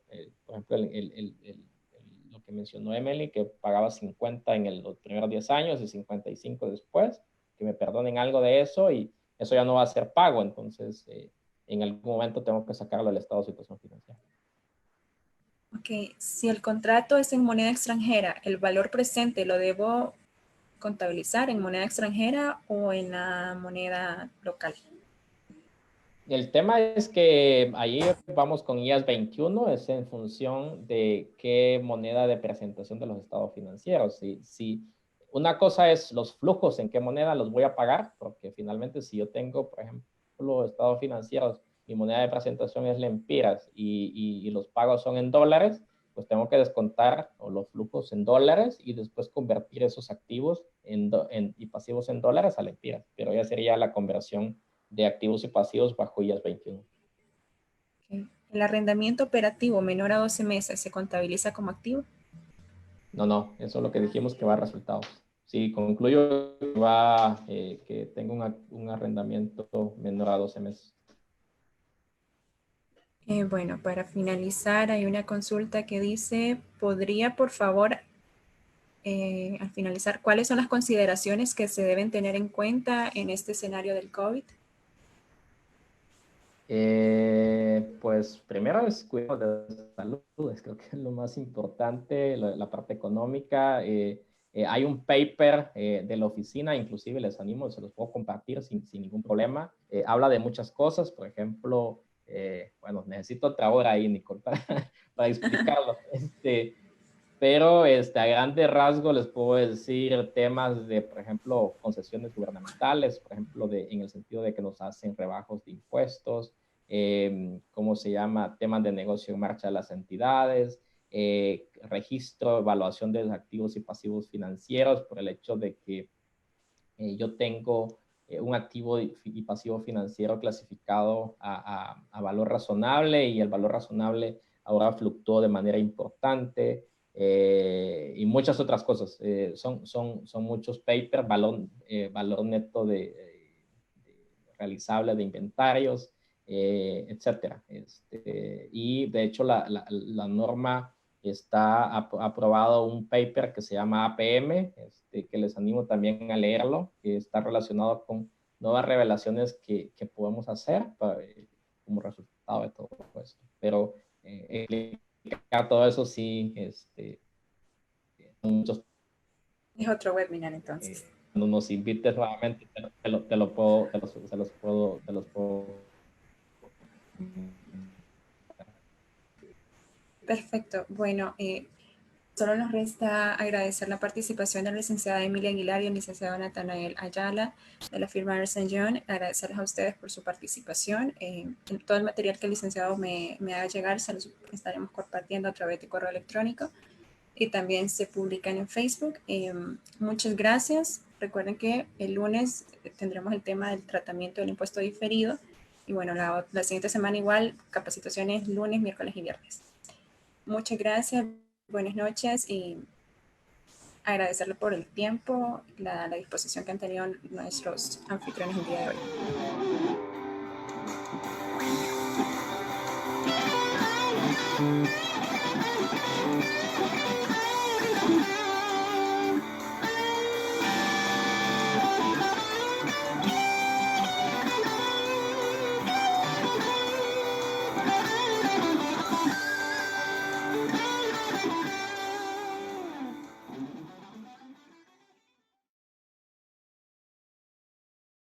lo que mencionó Emily, que pagaba 50 en los primeros 10 años y 55 después, que me perdonen algo de eso y eso ya no va a ser pago, entonces en algún momento tengo que sacarlo del estado de situación financiera. Ok, si el contrato es en moneda extranjera, ¿el valor presente lo debo contabilizar en moneda extranjera o en la moneda local? El tema es que ahí vamos con IAS 21, es en función de qué moneda de presentación de los estados financieros. Si una cosa es los flujos, en qué moneda los voy a pagar, porque finalmente si yo tengo, por ejemplo, estados financieros, mi moneda de presentación es lempiras y los pagos son en dólares, pues tengo que descontar los flujos en dólares y después convertir esos activos y pasivos en dólares a lempiras. Pero ya sería la conversión de activos y pasivos bajo IAS 21. Okay. ¿El arrendamiento operativo menor a 12 meses se contabiliza como activo? No, eso es lo que dijimos que va a resultados. Si concluyo que tengo un arrendamiento menor a 12 meses. Bueno, para finalizar, hay una consulta que dice, ¿podría por favor, al finalizar, cuáles son las consideraciones que se deben tener en cuenta en este escenario del COVID? Pues primero es cuidado de salud, creo que es lo más importante, la parte económica. Hay un paper de la oficina, inclusive les animo, se los puedo compartir sin ningún problema. Habla de muchas cosas, por ejemplo, bueno, necesito otra hora ahí, Nicole, para explicarlo. Pero a grandes rasgos les puedo decir temas de, por ejemplo, concesiones gubernamentales, por ejemplo, en el sentido de que nos hacen rebajos de impuestos, ¿cómo se llama? Temas de negocio en marcha de las entidades, registro, evaluación de los activos y pasivos financieros, por el hecho de que yo tengo un activo y pasivo financiero clasificado a valor razonable y el valor razonable ahora fluctuó de manera importante. Y muchas otras cosas. Son muchos papers, valor neto realizable de inventarios, etcétera. Y de hecho la norma está aprobado un paper que se llama APM, que les animo también a leerlo, que está relacionado con nuevas revelaciones que podemos hacer como resultado de todo esto. Pero todo eso sí, muchos. Es otro webinar entonces. Cuando nos invites nuevamente, te los puedo. Perfecto. Bueno, solo nos resta agradecer la participación de la licenciada Emilia Aguilar y el licenciado Natanael Ayala de la firma Ernst & Young. Agradecerles a ustedes por su participación. Todo el material que el licenciado me haga llegar se los estaremos compartiendo a través de correo electrónico y también se publican en Facebook. Muchas gracias. Recuerden que el lunes tendremos el tema del tratamiento del impuesto diferido y bueno, la siguiente semana igual capacitaciones lunes, miércoles y viernes. Muchas gracias. Buenas noches y agradecerle por el tiempo, la disposición que han tenido nuestros anfitriones el día de hoy.